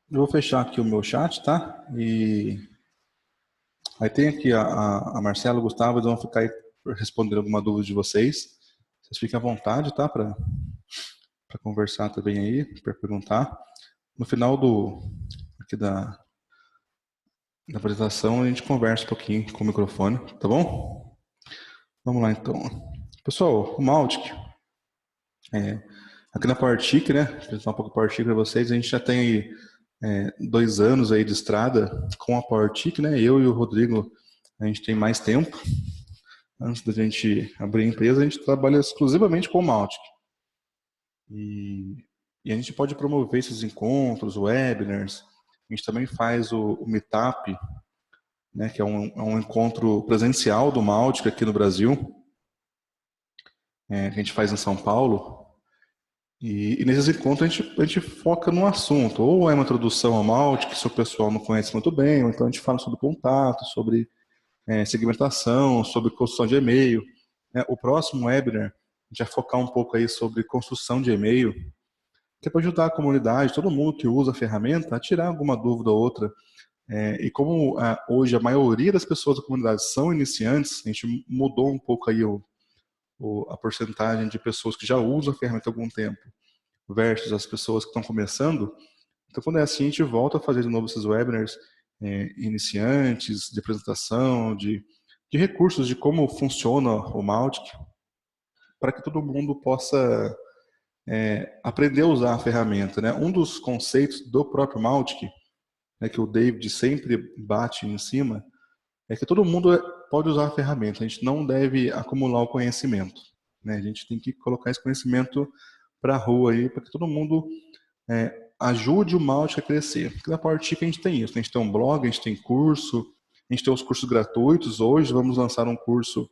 Eu vou fechar aqui o meu chat, tá? E aí tem aqui a Marcela, o Gustavo, eles vão ficar aí respondendo alguma dúvida de vocês. Vocês fiquem à vontade, tá? Para conversar também aí, para perguntar. No final aqui da apresentação, a gente conversa um pouquinho com o microfone, tá bom? Vamos lá, então. Pessoal, o Mautic, aqui na Powertic, né? Vou apresentar um pouco a Powertic para vocês. A gente já tem aí 2 anos aí de estrada com a Powertic, né? Eu e o Rodrigo, a gente tem mais tempo. Antes da gente abrir a empresa, a gente trabalha exclusivamente com o Mautic. E a gente pode promover esses encontros, webinars. A gente também faz o Meetup, né, que é um encontro presencial do Mautic aqui no Brasil, que a gente faz em São Paulo. E nesses encontros a gente foca no assunto. Ou é uma introdução ao Mautic, que se o pessoal não conhece muito bem, ou então a gente fala sobre contato, sobre segmentação, sobre construção de e-mail. O próximo webinar, a gente vai focar um pouco aí sobre construção de e-mail, que é para ajudar a comunidade, todo mundo que usa a ferramenta, a tirar alguma dúvida ou outra. E como hoje a maioria das pessoas da comunidade são iniciantes, a gente mudou um pouco aí a porcentagem de pessoas que já usam a ferramenta há algum tempo versus as pessoas que estão começando. Então, quando é assim, a gente volta a fazer de novo esses webinars iniciantes, de apresentação, de recursos de como funciona o Mautic, para que todo mundo possa aprender a usar a ferramenta, né? Um dos conceitos do próprio Mautic, né, que o David sempre bate em cima, é que todo mundo pode usar a ferramenta, a gente não deve acumular o conhecimento, né? A gente tem que colocar esse conhecimento para a rua aí, para que todo mundo ajude o Mautic a crescer. Porque na Powertic a gente tem isso, a gente tem um blog, a gente tem curso, a gente tem os cursos gratuitos. Hoje vamos lançar um curso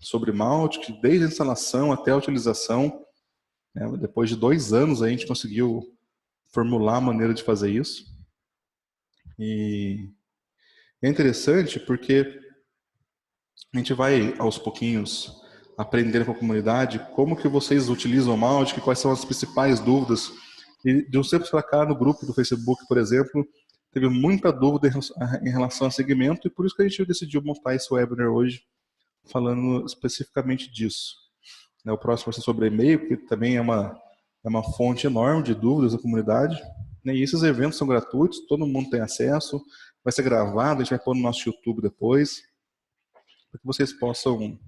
sobre Mautic, desde a instalação até a utilização. Depois de 2 anos a gente conseguiu formular a maneira de fazer isso. E é interessante porque a gente vai aos pouquinhos aprendendo com a comunidade como que vocês utilizam o Mautic, quais são as principais dúvidas. E de um tempo para cá, no grupo do Facebook, por exemplo, teve muita dúvida em relação a segmento, e por isso que a gente decidiu montar esse webinar hoje, falando especificamente disso. O próximo vai ser sobre e-mail, que também é uma fonte enorme de dúvidas da comunidade. E esses eventos são gratuitos, todo mundo tem acesso, vai ser gravado, a gente vai pôr no nosso YouTube depois, para que vocês possam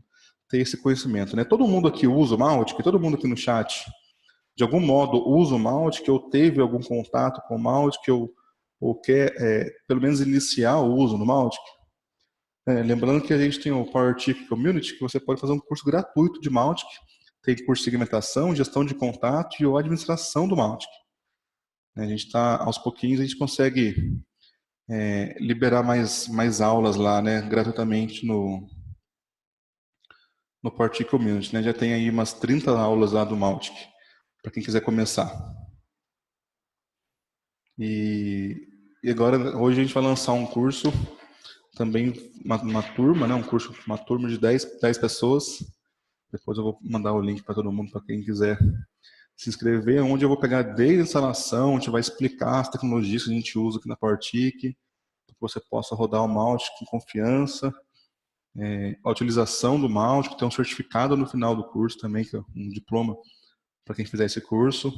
ter esse conhecimento. Todo mundo aqui usa o Mautic, todo mundo aqui no chat, de algum modo, usa o Mautic, ou teve algum contato com o Mautic, ou quer, pelo menos, iniciar o uso no Mautic. Lembrando que a gente tem o PowerTik Community, que você pode fazer um curso gratuito de Mautic, tem curso de segmentação, gestão de contato e administração do Mautic. A gente está, aos pouquinhos, a gente consegue liberar mais aulas lá, gratuitamente no PowerTik Community. Já tem aí umas 30 aulas lá do Mautic, para quem quiser começar. E agora, hoje a gente vai lançar um curso, também uma turma, uma turma de 10 pessoas. Depois eu vou mandar o link para todo mundo, para quem quiser se inscrever, onde eu vou pegar desde a instalação, a gente vai explicar as tecnologias que a gente usa aqui na PowerTik, para que você possa rodar o Mautic com confiança, a utilização do Mautic, tem um certificado no final do curso também, que é um diploma para quem fizer esse curso.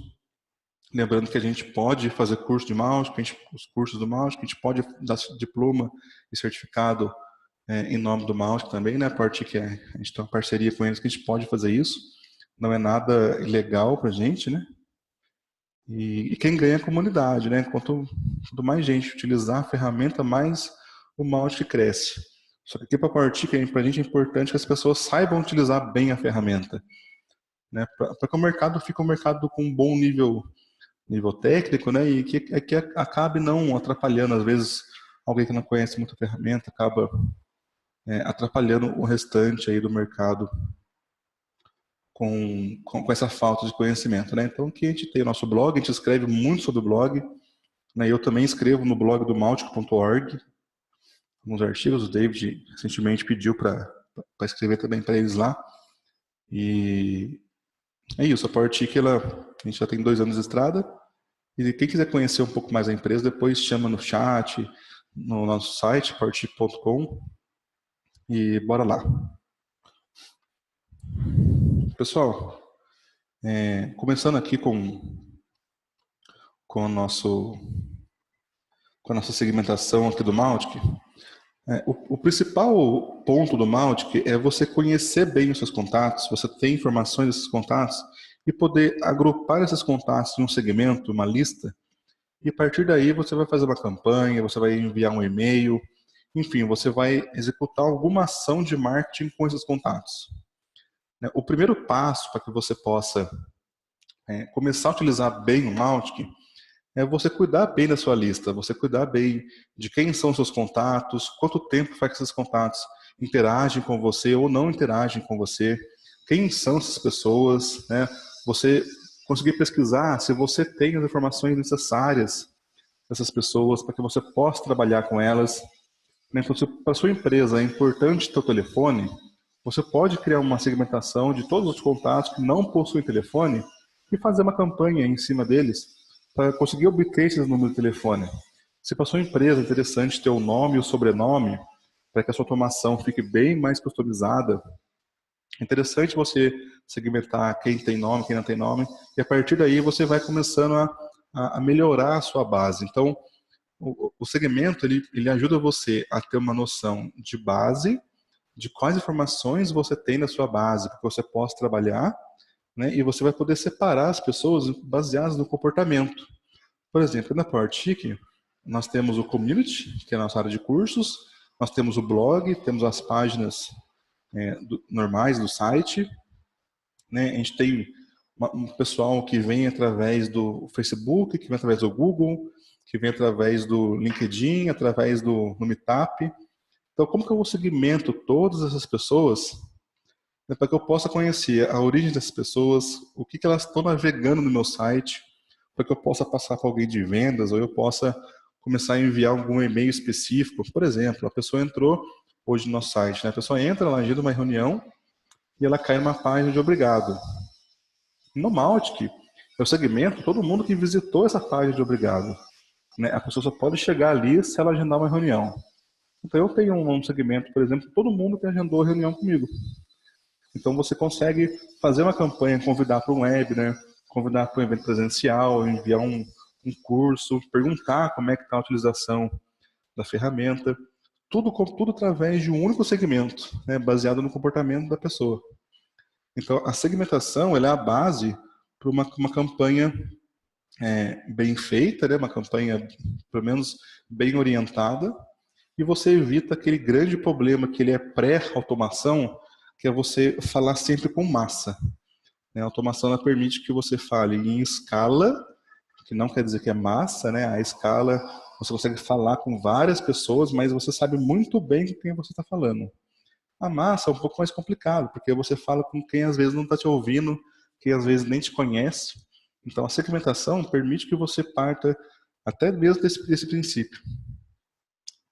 Lembrando que a gente pode fazer curso de Mautic, os cursos do Mautic, a gente pode dar diploma e certificado em nome do Mautic também, né? A PowerTik, a gente tem uma parceria com eles que a gente pode fazer isso. Não é nada ilegal para a gente, né? E quem ganha é a comunidade, né? Quanto mais gente utilizar a ferramenta, mais o Mautic cresce. Só que aqui para a PowerTik, para a gente é importante que as pessoas saibam utilizar bem a ferramenta, né? Para que o mercado fique um mercado com um bom nível técnico, né? E que acabe não atrapalhando, às vezes, alguém que não conhece muito a ferramenta acaba atrapalhando o restante aí do mercado com essa falta de conhecimento, né? Então, aqui a gente tem o nosso blog, a gente escreve muito sobre o blog, né? Eu também escrevo no blog do Mautic.org alguns artigos, o David recentemente pediu para escrever também para eles lá. E é isso, a PowerTik, a gente já tem 2 anos de estrada, E quem quiser conhecer um pouco mais a empresa, depois chama no chat, no nosso site, partip.com, e bora lá. Pessoal, começando aqui com, o nosso, com a nossa segmentação aqui do Mautic, o principal ponto do Mautic é você conhecer bem os seus contatos, você ter informações desses contatos e poder agrupar esses contatos em um segmento, uma lista, e a partir daí você vai fazer uma campanha, você vai enviar um e-mail, enfim, você vai executar alguma ação de marketing com esses contatos. O primeiro passo para que você possa começar a utilizar bem o Mautic é você cuidar bem da sua lista, você cuidar bem de quem são os seus contatos, quanto tempo faz que esses contatos interagem com você ou não interagem com você, quem são essas pessoas, né? Você conseguir pesquisar se você tem as informações necessárias dessas pessoas para que você possa trabalhar com elas. Então, se para a sua empresa é importante ter o telefone, você pode criar uma segmentação de todos os contatos que não possuem telefone e fazer uma campanha em cima deles para conseguir obter esses números de telefone. Se para a sua empresa é interessante ter o nome e o sobrenome, para que a sua automação fique bem mais customizada, é interessante você segmentar quem tem nome, quem não tem nome, e a partir daí você vai começando a melhorar a sua base. Então, o segmento ele ajuda você a ter uma noção de base, de quais informações você tem na sua base, para que você possa trabalhar, né? E você vai poder separar as pessoas baseadas no comportamento. Por exemplo, na PowerTik, nós temos o Community, que é a nossa área de cursos, nós temos o blog, temos as páginas normais do site, né? A gente tem um pessoal que vem através do Facebook, que vem através do Google, que vem através do LinkedIn, através do Meetup. Então, como que eu segmento todas essas pessoas, né, para que eu possa conhecer a origem dessas pessoas, o que elas estão navegando no meu site, para que eu possa passar para alguém de vendas, ou eu possa começar a enviar algum e-mail específico. Por exemplo, a pessoa entrou hoje no nosso site, né? A pessoa entra, ela agenda uma reunião e ela cai numa página de obrigado. No Mautic, eu segmento todo mundo que visitou essa página de obrigado, né? A pessoa só pode chegar ali se ela agendar uma reunião. Então eu tenho um segmento, por exemplo, todo mundo que agendou a reunião comigo. Então você consegue fazer uma campanha, convidar para um webinar, convidar para um evento presencial, enviar um curso, perguntar como é que está a utilização da ferramenta, tudo através de um único segmento, né, baseado no comportamento da pessoa. Então a segmentação ela é a base para uma campanha bem feita, né, uma campanha pelo menos bem orientada, e você evita aquele grande problema que ele é pré-automação, que é você falar sempre com massa. A automação ela permite que você fale em escala, que não quer dizer que é massa, né? A escala, você consegue falar com várias pessoas, mas você sabe muito bem com quem você está falando. A massa é um pouco mais complicado, porque você fala com quem às vezes não está te ouvindo, quem às vezes nem te conhece. Então a segmentação permite que você parta até mesmo desse princípio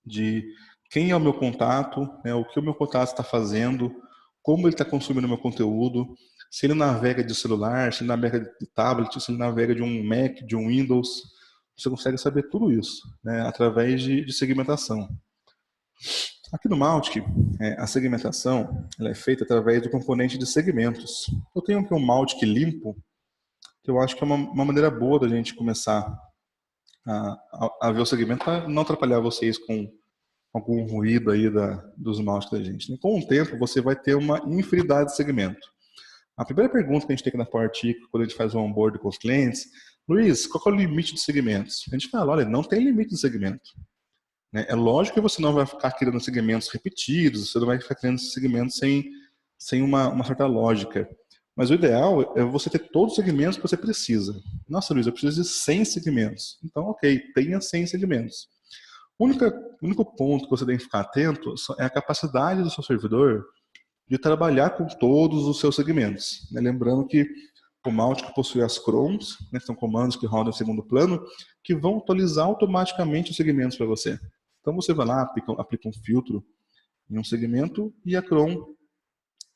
de quem é o meu contato, né, o que o meu contato está fazendo, como ele está consumindo o meu conteúdo, se ele navega de celular, se ele navega de tablet, se ele navega de um Mac, de um Windows. Você consegue saber tudo isso, né, através de segmentação. Aqui no Mautic, a segmentação ela é feita através do componente de segmentos. Eu tenho aqui um Mautic limpo, que eu acho que é uma maneira boa da gente começar a ver o segmento para não atrapalhar vocês com algum ruído aí dos mouse da gente. E com o tempo, você vai ter uma infinidade de segmentos. A primeira pergunta que a gente tem aqui na PowerTik, quando a gente faz o onboard com os clientes, Luiz, qual é o limite de segmentos? A gente fala, olha, não tem limite de segmento. É lógico que você não vai ficar criando segmentos repetidos, você não vai ficar criando segmentos sem uma certa lógica. Mas o ideal é você ter todos os segmentos que você precisa. Nossa, Luiz, eu preciso de 100 segmentos. Então, ok, tenha 100 segmentos. O único ponto que você tem que ficar atento é a capacidade do seu servidor de trabalhar com todos os seus segmentos. Lembrando que o Mautic possui as crons, né, são comandos que rodam em segundo plano, que vão atualizar automaticamente os segmentos para você. Então você vai lá, aplica um filtro em um segmento e a cron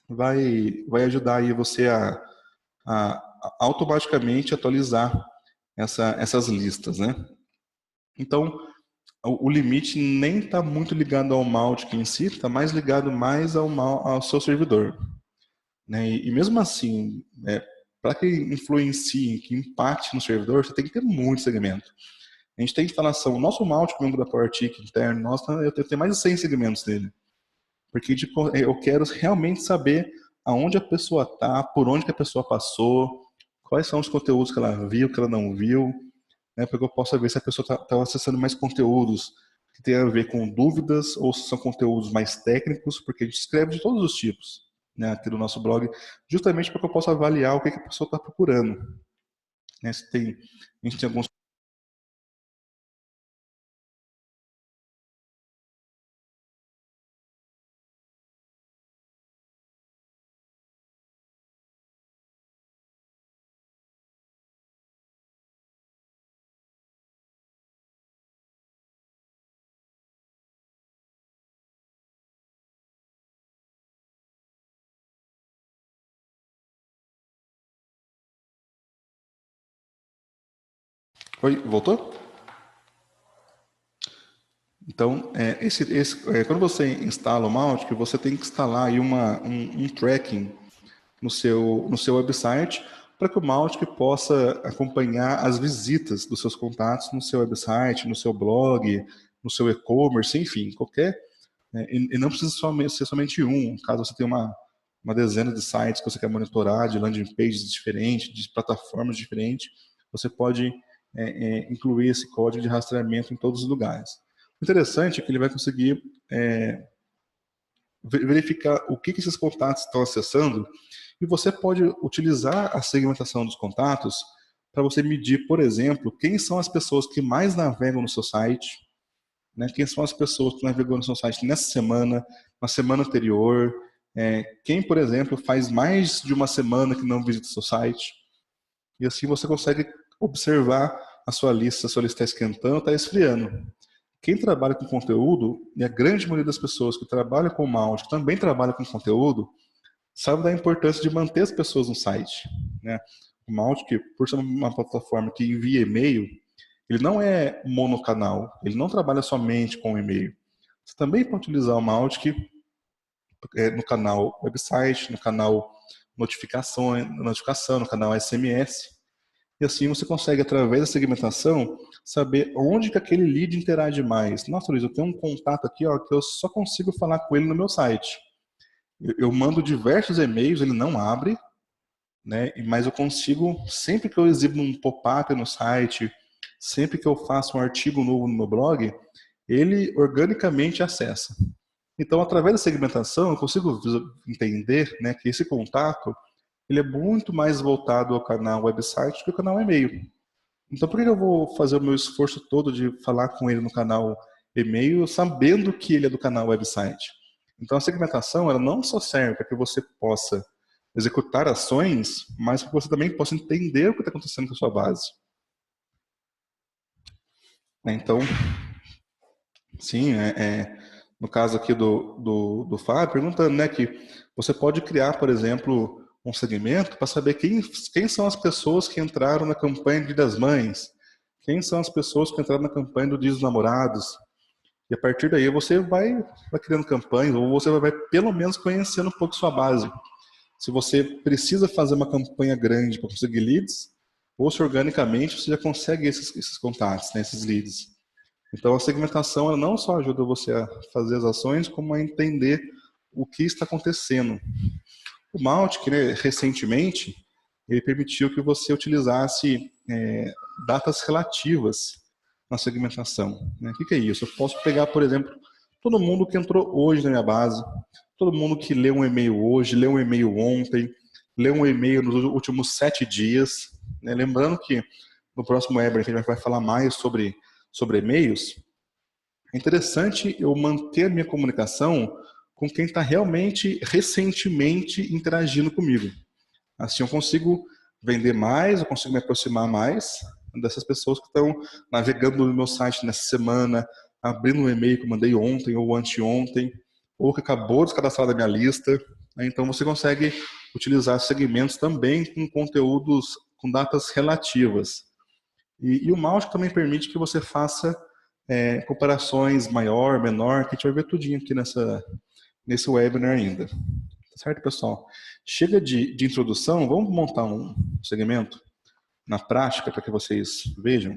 vai ajudar aí você a automaticamente atualizar essas listas, né? Então, o limite nem está muito ligado ao Mautic em si, está mais ligado mais ao seu servidor, né? E mesmo assim, para que influencie, que impacte no servidor, você tem que ter muito segmento. A gente tem instalação, o nosso Mautic, mesmo da PowerTIC interno, eu tenho mais de 100 segmentos dele. Porque tipo, eu quero realmente saber aonde a pessoa está, por onde que a pessoa passou, quais são os conteúdos que ela viu, que ela não viu, né, para que eu possa ver se a pessoa está acessando mais conteúdos que tem a ver com dúvidas ou se são conteúdos mais técnicos, porque a gente escreve de todos os tipos, né, aqui no nosso blog, justamente para que eu possa avaliar o que a pessoa está procurando. Né, a gente tem alguns. Oi, voltou? Então, quando você instala o Mautic, você tem que instalar aí um tracking no seu website para que o Mautic possa acompanhar as visitas dos seus contatos no seu website, no seu blog, no seu e-commerce, enfim, qualquer. E não precisa ser somente um. Caso você tenha uma dezena de sites que você quer monitorar, de landing pages diferentes, de plataformas diferentes, você pode incluir esse código de rastreamento em todos os lugares. O interessante é que ele vai conseguir verificar o que esses contatos estão acessando e você pode utilizar a segmentação dos contatos para você medir, por exemplo, quem são as pessoas que mais navegam no seu site, né? Quem são as pessoas que navegam no seu site nessa semana, na semana anterior, quem, por exemplo, faz mais de uma semana que não visita o seu site. E assim você consegue observar a sua lista, se a sua lista está esquentando ou está esfriando. Quem trabalha com conteúdo, e a grande maioria das pessoas que trabalham com Mautic, que também trabalham com conteúdo, sabe da importância de manter as pessoas no site, né? O Mautic, por ser uma plataforma que envia e-mail, ele não é monocanal, ele não trabalha somente com e-mail. Você também pode utilizar o Mautic no canal website, no canal notificação, no canal SMS, e assim você consegue, através da segmentação, saber onde que aquele lead interage mais. Nossa, Luiz, eu tenho um contato aqui ó, que eu só consigo falar com ele no meu site. Eu mando diversos e-mails, ele não abre, né? Mas eu consigo, sempre que eu exibo um pop-up no site, sempre que eu faço um artigo novo no meu blog, ele organicamente acessa. Então, através da segmentação, eu consigo entender, né, que esse contato ele é muito mais voltado ao canal website do que ao canal e-mail. Então, por que eu vou fazer o meu esforço todo de falar com ele no canal e-mail, sabendo que ele é do canal website? Então, a segmentação ela não só serve para que você possa executar ações, mas para que você também possa entender o que está acontecendo com a sua base. Então, sim, no caso aqui do Fábio, perguntando, né, que você pode criar, por exemplo, um segmento para saber quem são as pessoas que entraram na campanha de Dia das Mães, quem são as pessoas que entraram na campanha do Dia dos Namorados, e a partir daí você vai criando campanhas, ou você vai pelo menos conhecendo um pouco sua base. Se você precisa fazer uma campanha grande para conseguir leads, ou se organicamente você já consegue esses contatos, né, esses leads. Então, a segmentação ela não só ajuda você a fazer as ações, como a entender o que está acontecendo. O Mautic, né, recentemente, ele permitiu que você utilizasse datas relativas na segmentação. Né? O que é isso? Eu posso pegar, por exemplo, todo mundo que entrou hoje na minha base, todo mundo que leu um e-mail hoje, leu um e-mail ontem, leu um e-mail nos últimos 7 dias. Né? Lembrando que no próximo webinar a gente vai falar mais sobre e-mails. É interessante eu manter a minha comunicação com quem está realmente, recentemente interagindo comigo. Assim eu consigo vender mais, eu consigo me aproximar mais dessas pessoas que estão navegando no meu site nessa semana, abrindo um e-mail que eu mandei ontem ou anteontem, ou que acabou de se cadastrar da minha lista. Então você consegue utilizar segmentos também com conteúdos com datas relativas. E o Mautic também permite que você faça comparações maior, menor, que a gente vai ver tudinho aqui nesse webinar ainda. Tá certo, pessoal? Chega de introdução, vamos montar um segmento na prática para que vocês vejam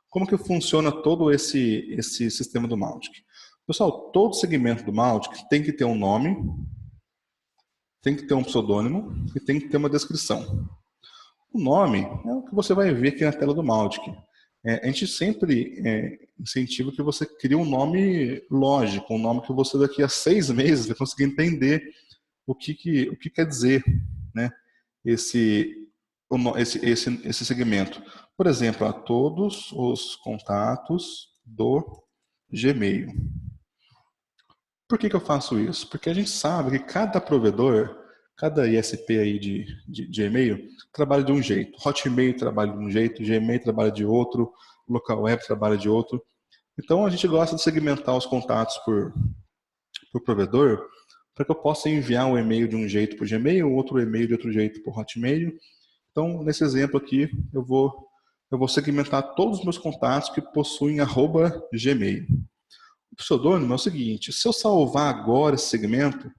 como que funciona todo esse sistema do Mautic. Pessoal, todo segmento do Mautic tem que ter um nome, tem que ter um pseudônimo e tem que ter uma descrição. O nome é o que você vai ver aqui na tela do Mautic. A gente sempre incentiva que você crie um nome lógico, um nome que você daqui a 6 meses vai conseguir entender o que quer dizer, né, esse segmento. Por exemplo, a todos os contatos do Gmail. Por que eu faço isso? Porque a gente sabe que cada provedor, cada ISP aí de e-mail, trabalha de um jeito. Hotmail trabalha de um jeito, Gmail trabalha de outro, Local Web trabalha de outro. Então a gente gosta de segmentar os contatos por provedor, para que eu possa enviar um e-mail de um jeito para o Gmail, outro e-mail de outro jeito para o Hotmail. Então, nesse exemplo aqui, eu vou segmentar todos os meus contatos que possuem @gmail. O pseudônimo é o seguinte: se eu salvar agora esse segmento,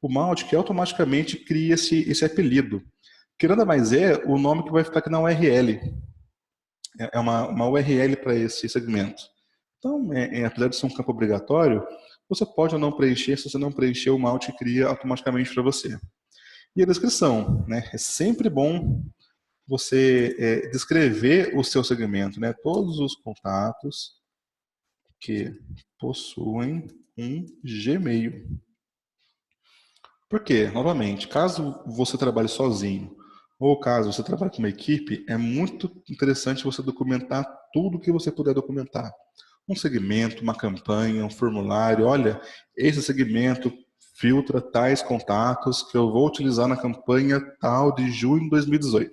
o Mautic automaticamente cria esse apelido, que nada mais é o nome que vai ficar aqui na URL. É uma URL para esse segmento. Então, apesar de ser um campo obrigatório, você pode ou não preencher. Se você não preencher, o Mautic cria automaticamente para você. E a descrição, né? É sempre bom você descrever o seu segmento, né? Todos os contatos que possuem um Gmail. Por quê? Novamente, caso você trabalhe sozinho ou caso você trabalhe com uma equipe, é muito interessante você documentar tudo que você puder documentar. Um segmento, uma campanha, um formulário. Olha, esse segmento filtra tais contatos que eu vou utilizar na campanha tal de junho de 2018.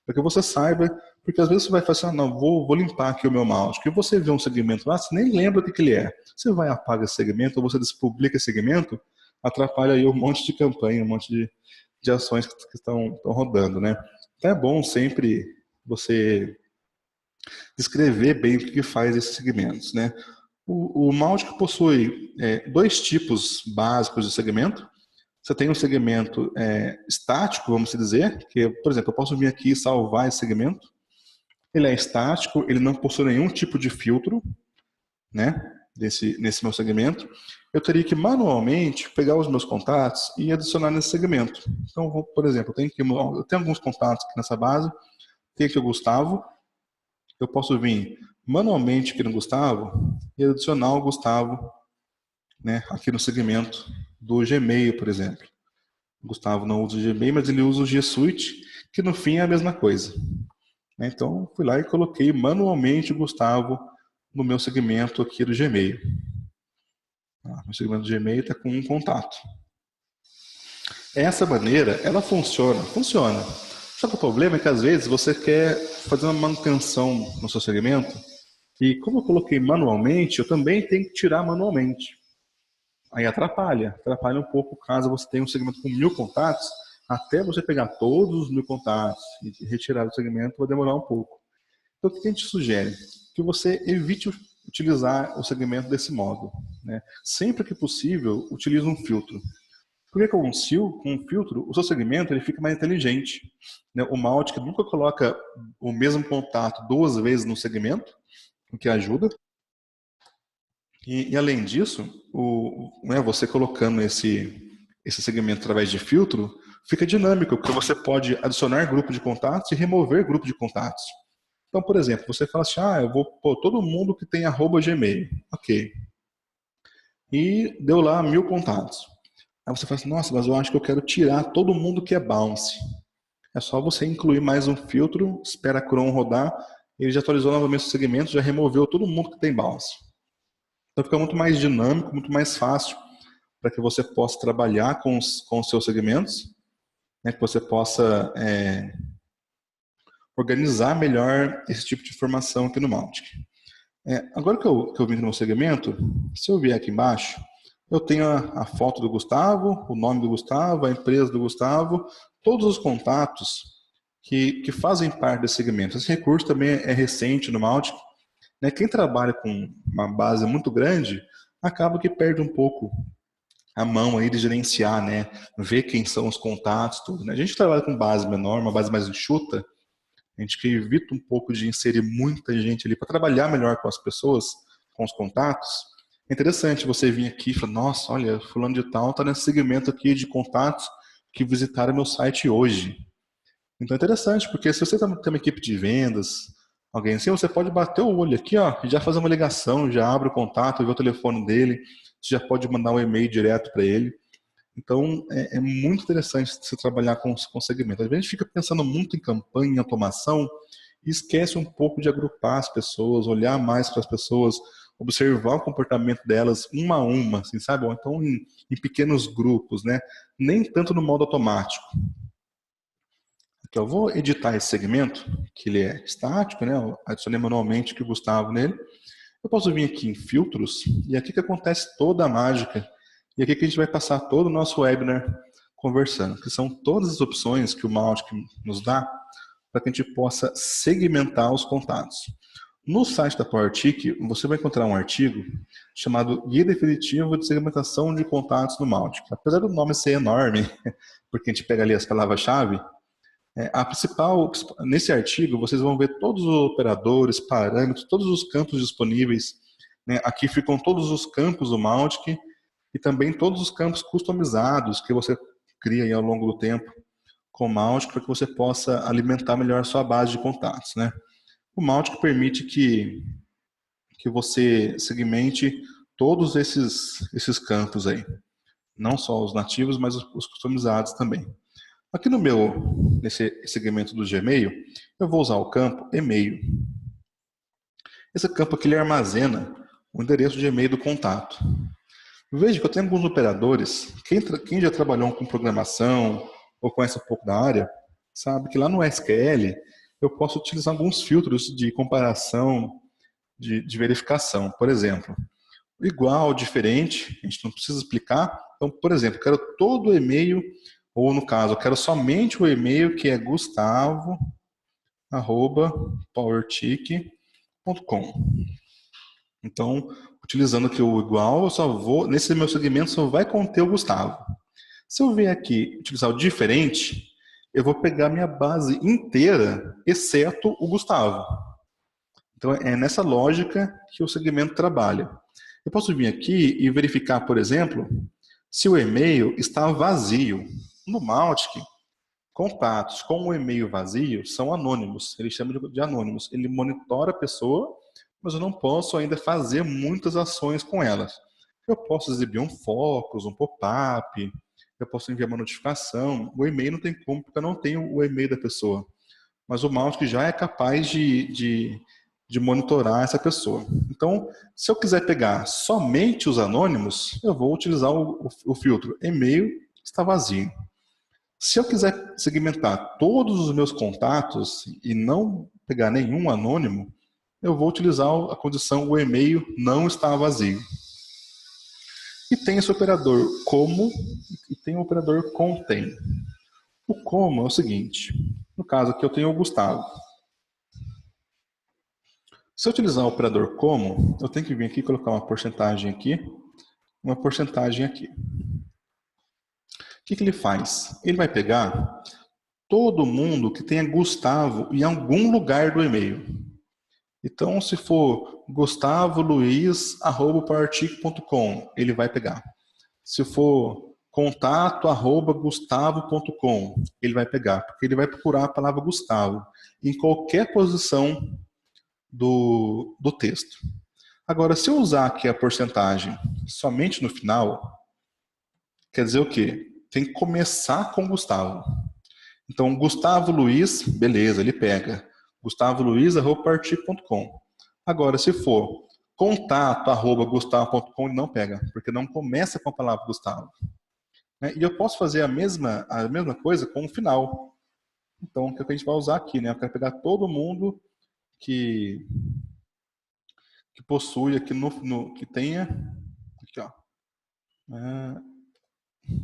Para que você saiba, porque às vezes você vai falar assim, não, vou limpar aqui o meu mouse, que você vê um segmento lá, você nem lembra do que ele é. Você vai apagar esse segmento, ou você despublica esse segmento, atrapalha aí um monte de campanha, um monte de ações que estão rodando, né? Então é bom sempre você descrever bem o que faz esses segmentos, né? O Mautic possui 2 tipos básicos de segmento. Você tem um segmento estático, vamos dizer, que, por exemplo, eu posso vir aqui e salvar esse segmento. Ele é estático, ele não possui nenhum tipo de filtro, né, nesse meu segmento. Eu teria que manualmente pegar os meus contatos e adicionar nesse segmento. Então, por exemplo, eu tenho alguns contatos aqui nessa base, tem aqui o Gustavo, eu posso vir manualmente aqui no Gustavo e adicionar o Gustavo, né, aqui no segmento do Gmail, por exemplo. O Gustavo não usa o Gmail, mas ele usa o G Suite, que no fim é a mesma coisa. Então, fui lá e coloquei manualmente o Gustavo no meu segmento aqui do Gmail. Meu segmento do Gmail está com um contato. Essa maneira, ela funciona. Só que o problema é que às vezes você quer fazer uma manutenção no seu segmento e como eu coloquei manualmente, eu também tenho que tirar manualmente. Aí atrapalha um pouco caso você tenha um segmento com 1000 contatos, até você pegar todos os 1000 contatos e retirar do segmento vai demorar um pouco. Então o que a gente sugere? Que você evite utilizar o segmento desse modo, né? Sempre que possível, utilize um filtro. Porque com um filtro, o seu segmento ele fica mais inteligente, né? O Mautic nunca coloca o mesmo contato 2 vezes no segmento, o que ajuda. E além disso, você colocando esse segmento através de filtro, fica dinâmico, porque você pode adicionar grupo de contatos e remover grupo de contatos. Então, por exemplo, você fala assim, eu vou pôr todo mundo que tem @gmail. Ok. E deu lá 1000 contatos. Aí você fala assim, nossa, mas eu acho que eu quero tirar todo mundo que é bounce. É só você incluir mais um filtro, espera a Chrome rodar, ele já atualizou novamente o segmento, já removeu todo mundo que tem bounce. Então fica muito mais dinâmico, muito mais fácil para que você possa trabalhar com os seus segmentos, né, que você possa organizar melhor esse tipo de informação aqui no Mautic. Agora que eu vim no meu segmento, se eu vier aqui embaixo, eu tenho a foto do Gustavo, o nome do Gustavo, a empresa do Gustavo, todos os contatos que fazem parte desse segmento. Esse recurso também é recente no Mautic, né? Quem trabalha com uma base muito grande acaba que perde um pouco a mão aí de gerenciar, né? Ver quem são os contatos, tudo, né? A gente que trabalha com base menor, uma base mais enxuta, a gente que evita um pouco de inserir muita gente ali para trabalhar melhor com as pessoas, com os contatos. É interessante você vir aqui e falar, nossa, olha, fulano de tal está nesse segmento aqui de contatos que visitaram meu site hoje. Então é interessante, porque se você tem uma equipe de vendas, alguém assim, você pode bater o olho aqui, ó, e já fazer uma ligação, já abre o contato, vê o telefone dele, você já pode mandar um e-mail direto para ele. Então é muito interessante você trabalhar com segmento. Às vezes a gente fica pensando muito em campanha, em automação, e esquece um pouco de agrupar as pessoas, olhar mais para as pessoas, observar o comportamento delas uma a uma, assim, sabe? Ou então em pequenos grupos, né? Nem tanto no modo automático. Aqui, eu vou editar esse segmento, que ele é estático, né? Eu adicionei manualmente aqui o Gustavo nele. Eu posso vir aqui em filtros, e aqui que acontece toda a mágica. E aqui que a gente vai passar todo o nosso webinar conversando, que são todas as opções que o Mautic nos dá para que a gente possa segmentar os contatos. No site da PowerTik, você vai encontrar um artigo chamado Guia Definitivo de Segmentação de Contatos no Mautic. Apesar do nome ser enorme, porque a gente pega ali as palavras-chave, a principal, nesse artigo, vocês vão ver todos os operadores, parâmetros, todos os campos disponíveis, né? Aqui ficam todos os campos do Mautic e também todos os campos customizados que você cria aí ao longo do tempo com o Mautic para que você possa alimentar melhor a sua base de contatos, né? O Mautic permite que você segmente todos esses campos aí, não só os nativos, mas os customizados também. Aqui nesse segmento do Gmail, eu vou usar o campo e-mail. Esse campo aqui ele armazena o endereço de e-mail do contato. Veja que eu tenho alguns operadores, quem já trabalhou com programação ou conhece um pouco da área, sabe que lá no SQL eu posso utilizar alguns filtros de comparação, de verificação. Por exemplo, igual, diferente, a gente não precisa explicar. Então, por exemplo, eu quero todo o e-mail, ou no caso, eu quero somente o e-mail que é gustavo@powertic.com. Então, utilizando aqui o igual, eu só vou, nesse meu segmento só vai conter o Gustavo. Se eu vier aqui utilizar o diferente, eu vou pegar minha base inteira, exceto o Gustavo. Então, é nessa lógica que o segmento trabalha. Eu posso vir aqui e verificar, por exemplo, se o e-mail está vazio. No Mautic, contatos com o e-mail vazio são anônimos. Ele chama de anônimos. Ele monitora a pessoa, mas eu não posso ainda fazer muitas ações com elas. Eu posso exibir um focus, um pop-up, eu posso enviar uma notificação. O e-mail não tem como, porque eu não tenho o e-mail da pessoa. Mas o Mautic já é capaz de monitorar essa pessoa. Então, se eu quiser pegar somente os anônimos, eu vou utilizar o filtro e-mail está vazio. Se eu quiser segmentar todos os meus contatos e não pegar nenhum anônimo, eu vou utilizar a condição o e-mail não está vazio. E tem esse operador como e tem o operador contém. O como é o seguinte, no caso aqui eu tenho o Gustavo. Se eu utilizar o operador como, eu tenho que vir aqui e colocar uma porcentagem aqui, uma porcentagem aqui. O que ele faz? Ele vai pegar todo mundo que tenha Gustavo em algum lugar do e-mail. Então, se for gustavoluiz@powertic.com, ele vai pegar. Se for contato@gustavo.com, ele vai pegar, porque ele vai procurar a palavra Gustavo em qualquer posição do texto. Agora, se eu usar aqui a porcentagem somente no final, quer dizer o quê? Tem que começar com Gustavo. Então, Gustavo Luiz, beleza, ele pega. gustavoluiz@powertic.com. Agora, se for contato@gustavo.com, ele não pega, porque não começa com a palavra Gustavo. E eu posso fazer a mesma coisa com o final. Então, o que a gente vai usar aqui, né? Eu quero pegar todo mundo que possui aqui que tenha aqui, ó,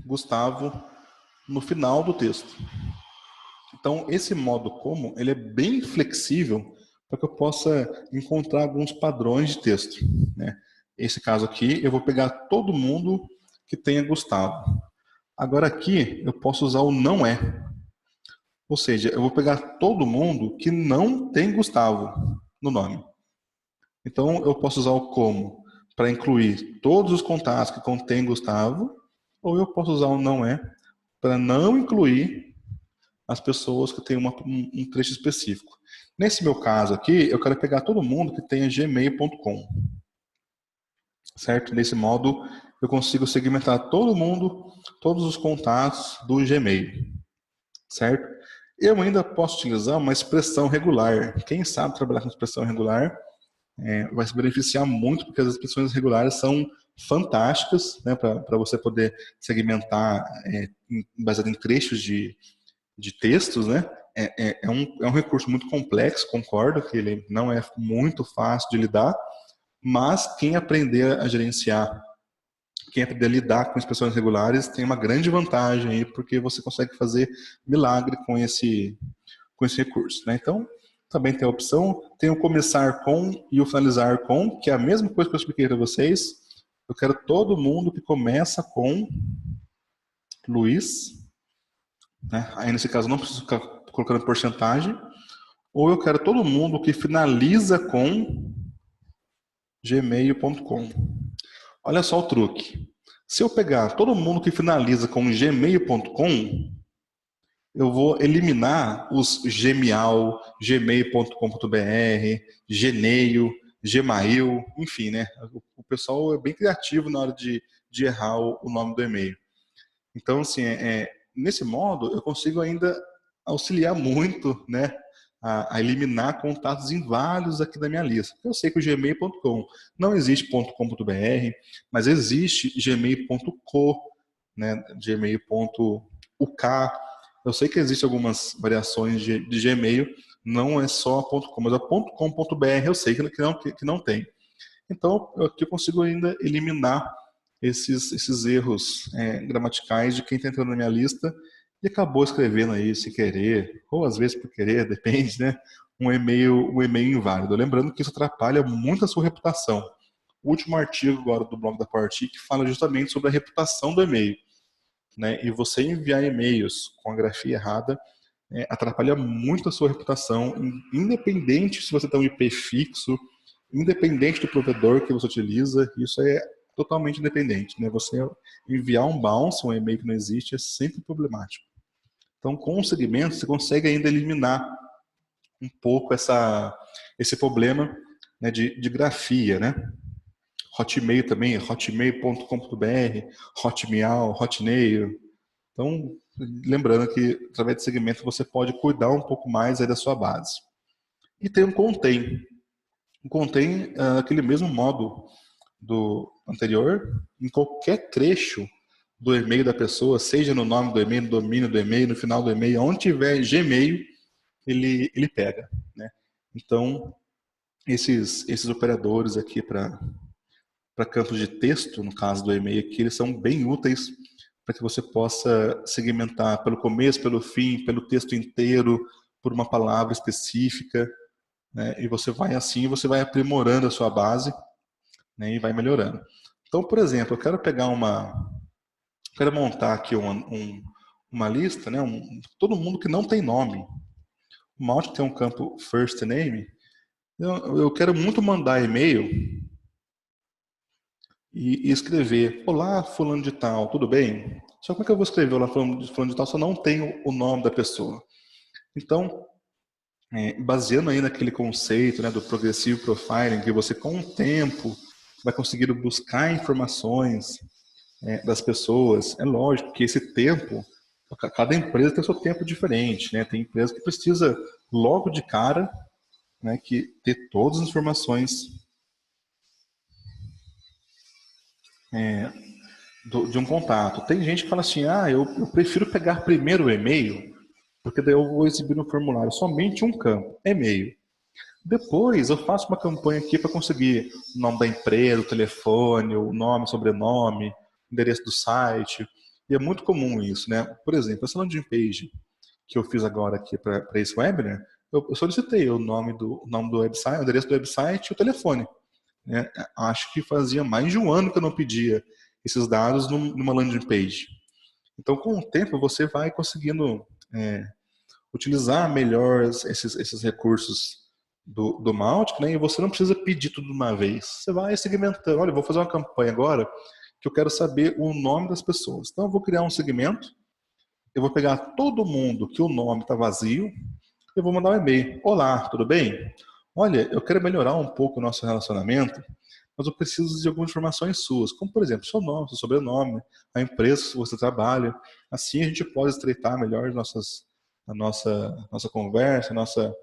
Gustavo no final do texto. Então, esse modo como, ele é bem flexível para que eu possa encontrar alguns padrões de texto, né? Esse caso aqui, eu vou pegar todo mundo que tenha Gustavo. Agora aqui, eu posso usar o não é. Ou seja, eu vou pegar todo mundo que não tem Gustavo no nome. Então, eu posso usar o como para incluir todos os contatos que contêm Gustavo, ou eu posso usar o não é para não incluir as pessoas que têm um trecho específico. Nesse meu caso aqui, eu quero pegar todo mundo que tenha gmail.com, certo? Desse modo, eu consigo segmentar todo mundo, todos os contatos do Gmail, certo? Eu ainda posso utilizar uma expressão regular. Quem sabe trabalhar com expressão regular vai se beneficiar muito, porque as expressões regulares são fantásticas, né, para você poder segmentar baseado em trechos de textos, né? É um recurso muito complexo, concordo que ele não é muito fácil de lidar, mas quem aprender a gerenciar, quem aprender a lidar com expressões regulares tem uma grande vantagem aí, porque você consegue fazer milagre com esse recurso, né? Então, também tem a opção, tem o começar com e o finalizar com, que é a mesma coisa que eu expliquei para vocês. Eu quero todo mundo que começa com Luiz, né? Aí nesse caso não preciso ficar colocando porcentagem, ou eu quero todo mundo que finaliza com gmail.com. Olha só o truque. Se eu pegar todo mundo que finaliza com gmail.com, eu vou eliminar os Gmail, gmail.com.br, Gmail, Gmail, enfim, né? O pessoal é bem criativo na hora de errar o nome do e-mail. Então, assim, nesse modo, eu consigo ainda auxiliar muito, né, a eliminar contatos inválidos aqui da minha lista. Eu sei que o gmail.com não existe .com.br, mas existe gmail.co, né, gmail.uk. Eu sei que existem algumas variações de Gmail, não é só .com, mas a .com.br eu sei que não tem. Então, aqui eu consigo ainda eliminar esses erros gramaticais de quem está entrando na minha lista e acabou escrevendo aí sem querer, ou às vezes por querer, depende, né? Um e-mail inválido. Lembrando que isso atrapalha muito a sua reputação. O último artigo agora do blog da PowerTech fala justamente sobre a reputação do e-mail, né? E você enviar e-mails com a grafia errada atrapalha muito a sua reputação, independente se você tem um IP fixo, independente do provedor que você utiliza, isso é totalmente independente, né? Você enviar um bounce, um e-mail que não existe, é sempre problemático. Então, com o segmento, você consegue ainda eliminar um pouco esse problema, né, de grafia, né? Hotmail também, hotmail.com.br, Hotmail, Hotmail. Então, lembrando que através de segmento você pode cuidar um pouco mais aí da sua base. E tem um contém. O contém aquele mesmo modo do anterior, em qualquer trecho do e-mail da pessoa, seja no nome do e-mail, no domínio do e-mail, no final do e-mail, onde tiver Gmail, ele pega, né? Então, esses operadores aqui para campos de texto, no caso do e-mail aqui, eles são bem úteis para que você possa segmentar pelo começo, pelo fim, pelo texto inteiro, por uma palavra específica, né? E você vai aprimorando a sua base, né? E vai melhorando. Então, por exemplo, eu quero montar aqui uma lista, né? Todo mundo que não tem nome. O Mautic tem um campo first name. Eu quero muito mandar e-mail e escrever: olá, fulano de tal, tudo bem? Só como é que eu vou escrever olá, fulano de tal, se eu não tenho o nome da pessoa? Então, baseando aí naquele conceito, né, do progressive profiling, que você com o tempo vai conseguir buscar informações das pessoas, é lógico que esse tempo, cada empresa tem o seu tempo diferente, né? Tem empresa que precisa logo de cara, né, que ter todas as informações de um contato. Tem gente que fala assim, eu prefiro pegar primeiro o e-mail, porque daí eu vou exibir no formulário somente um campo, e-mail. Depois eu faço uma campanha aqui para conseguir o nome da empresa, o telefone, o nome, sobrenome, endereço do site. E é muito comum isso, né? Por exemplo, essa landing page que eu fiz agora aqui para esse webinar, eu solicitei o nome do website, o endereço do website e o telefone. Né? Acho que fazia mais de um ano que eu não pedia esses dados numa landing page. Então, com o tempo, você vai conseguindo utilizar melhor esses recursos do Mautic, né? E você não precisa pedir tudo de uma vez. Você vai segmentando. Olha, eu vou fazer uma campanha agora que eu quero saber o nome das pessoas. Então, eu vou criar um segmento, eu vou pegar todo mundo que o nome está vazio, eu vou mandar um e-mail. Olá, tudo bem? Olha, eu quero melhorar um pouco o nosso relacionamento, mas eu preciso de algumas informações suas, como, por exemplo, seu nome, seu sobrenome, a empresa que você trabalha. Assim a gente pode estreitar melhor a nossa conversa, a nossa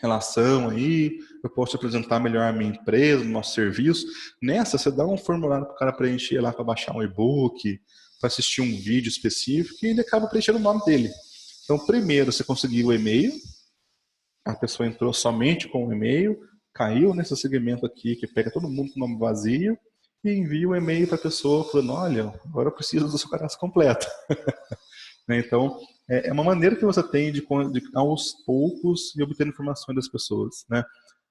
relação aí. Eu posso te apresentar melhor a minha empresa, o nosso serviço. Nessa, você dá um formulário para o cara preencher lá para baixar um e-book, para assistir um vídeo específico, e ele acaba preenchendo o nome dele. Então, primeiro você conseguiu o e-mail, a pessoa entrou somente com o e-mail, caiu nesse segmento aqui que pega todo mundo com o nome vazio e envia o e-mail para a pessoa falando, olha, agora eu preciso do seu cadastro completo. Então, é uma maneira que você tem de aos poucos, e obter informações das pessoas. Né?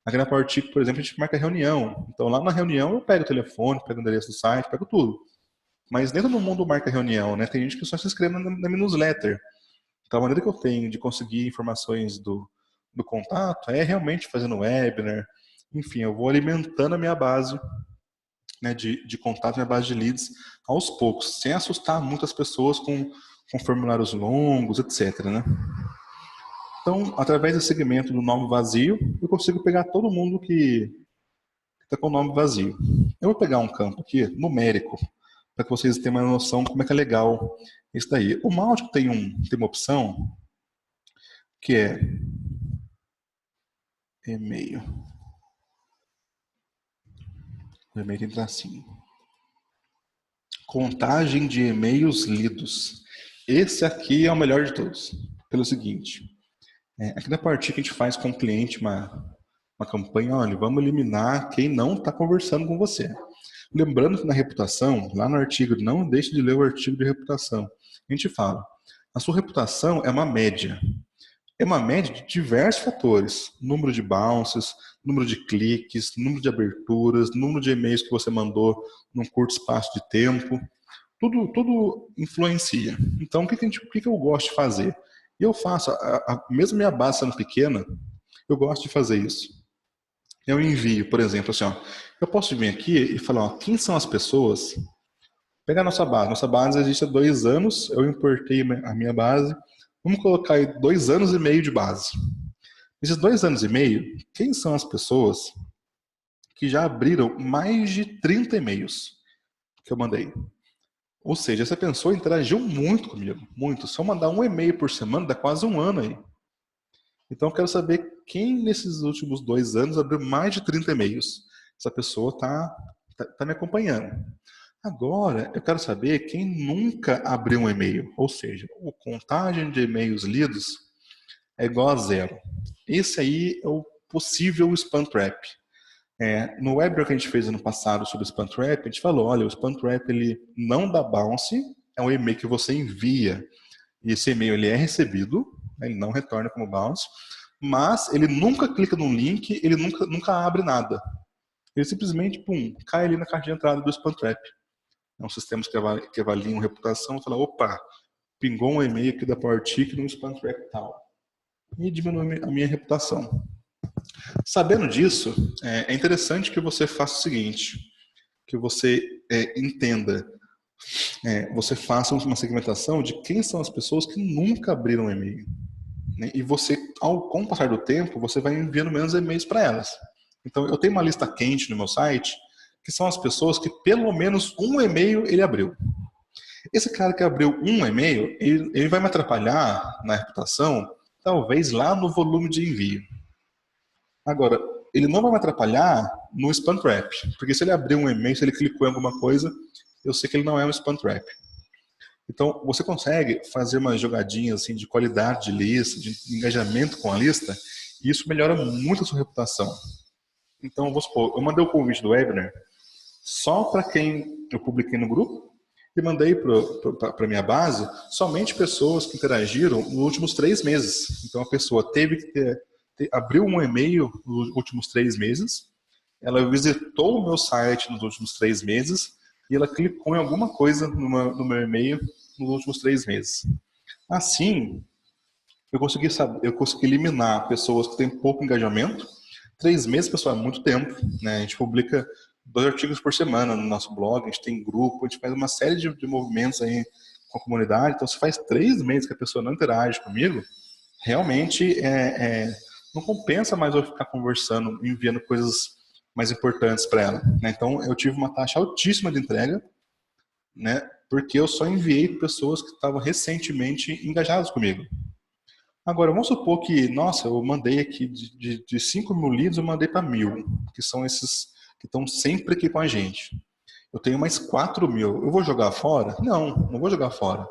Aqui na Powertic, por exemplo, a gente marca reunião. Então, lá na reunião, eu pego o telefone, pego o endereço do site, pego tudo. Mas nem todo mundo marca reunião, né? Tem gente que só se inscreve na minha newsletter. Então, a maneira que eu tenho de conseguir informações do contato é realmente fazendo webinar. Enfim, eu vou alimentando a minha base, né, de contato, minha base de leads aos poucos, sem assustar muitas pessoas com formulários longos, etc. Né? Então, através do segmento do nome vazio, eu consigo pegar todo mundo que está com o nome vazio. Eu vou pegar um campo aqui, numérico, para que vocês tenham uma noção de como é que é legal isso daí. O Mautic tem uma opção que é e-mail. O e-mail tem tracinho. Contagem de e-mails lidos. Esse aqui é o melhor de todos. Pelo seguinte, aqui na partida que a gente faz com o cliente uma campanha, olha, vamos eliminar quem não está conversando com você. Lembrando que na reputação, lá no artigo, não deixe de ler o artigo de reputação. A gente fala, a sua reputação é uma média. É uma média de diversos fatores. Número de bounces, número de cliques, número de aberturas, número de e-mails que você mandou num curto espaço de tempo. Tudo influencia. Então, o que eu gosto de fazer? Eu faço, mesmo minha base sendo pequena, eu gosto de fazer isso. Eu envio, por exemplo, assim, ó, eu posso vir aqui e falar, ó, quem são as pessoas? Pegar a nossa base. Nossa base existe há 2 anos, eu importei a minha base. Vamos colocar aí 2 anos e meio de base. Nesses 2 anos e meio, quem são as pessoas que já abriram mais de 30 e-mails que eu mandei? Ou seja, essa pessoa interagiu muito comigo, muito. Se eu mandar um e-mail por semana, dá quase um ano aí. Então eu quero saber quem nesses últimos 2 anos abriu mais de 30 e-mails. Essa pessoa está me acompanhando. Agora, eu quero saber quem nunca abriu um e-mail. Ou seja, a contagem de e-mails lidos é igual a 0. Esse aí é o possível spam trap. No webinar que a gente fez ano passado sobre o spam trap, a gente falou, olha, o spam trap ele não dá bounce, é um e-mail que você envia e esse e-mail ele é recebido, né, ele não retorna como bounce, mas ele nunca clica num link, ele nunca abre nada. Ele simplesmente, pum, cai ali na caixa de entrada do spam trap. É um sistema que avaliam reputação e fala, opa, pingou um e-mail aqui da Powertic no spam trap tal. E diminui a minha reputação. Sabendo disso, é interessante que você faça o seguinte, que você entenda, você faça uma segmentação de quem são as pessoas que nunca abriram um e-mail. Né? E você, com o passar do tempo, você vai enviando menos e-mails para elas. Então, eu tenho uma lista quente no meu site, que são as pessoas que pelo menos um e-mail ele abriu. Esse cara que abriu um e-mail, ele vai me atrapalhar na reputação, talvez lá no volume de envio. Agora, ele não vai me atrapalhar no spam trap, porque se ele abrir um e-mail, se ele clicou em alguma coisa, eu sei que ele não é um spam trap. Então, você consegue fazer uma jogadinha assim, de qualidade de lista, de engajamento com a lista, e isso melhora muito a sua reputação. Então, vou supor, eu mandei o convite do webinar só para quem eu publiquei no grupo e mandei para a minha base somente pessoas que interagiram nos últimos 3 meses. Então a pessoa teve que abriu um e-mail nos últimos 3 meses, ela visitou o meu site nos últimos 3 meses e ela clicou em alguma coisa no meu e-mail nos últimos 3 meses. Assim, eu consegui eliminar pessoas que têm pouco engajamento. 3 meses, pessoal, é muito tempo, né? A gente publica 2 artigos por semana no nosso blog, a gente tem grupo, a gente faz uma série de movimentos aí com a comunidade. Então, se faz 3 meses que a pessoa não interage comigo, realmente não compensa mais eu ficar conversando, enviando coisas mais importantes para ela, né? Então, eu tive uma taxa altíssima de entrega, né? Porque eu só enviei pessoas que estavam recentemente engajadas comigo. Agora, vamos supor que, nossa, eu mandei aqui de 5 mil leads, eu mandei para 1.000, que são esses que estão sempre aqui com a gente. Eu tenho mais 4 mil. Eu vou jogar fora? Não vou jogar fora.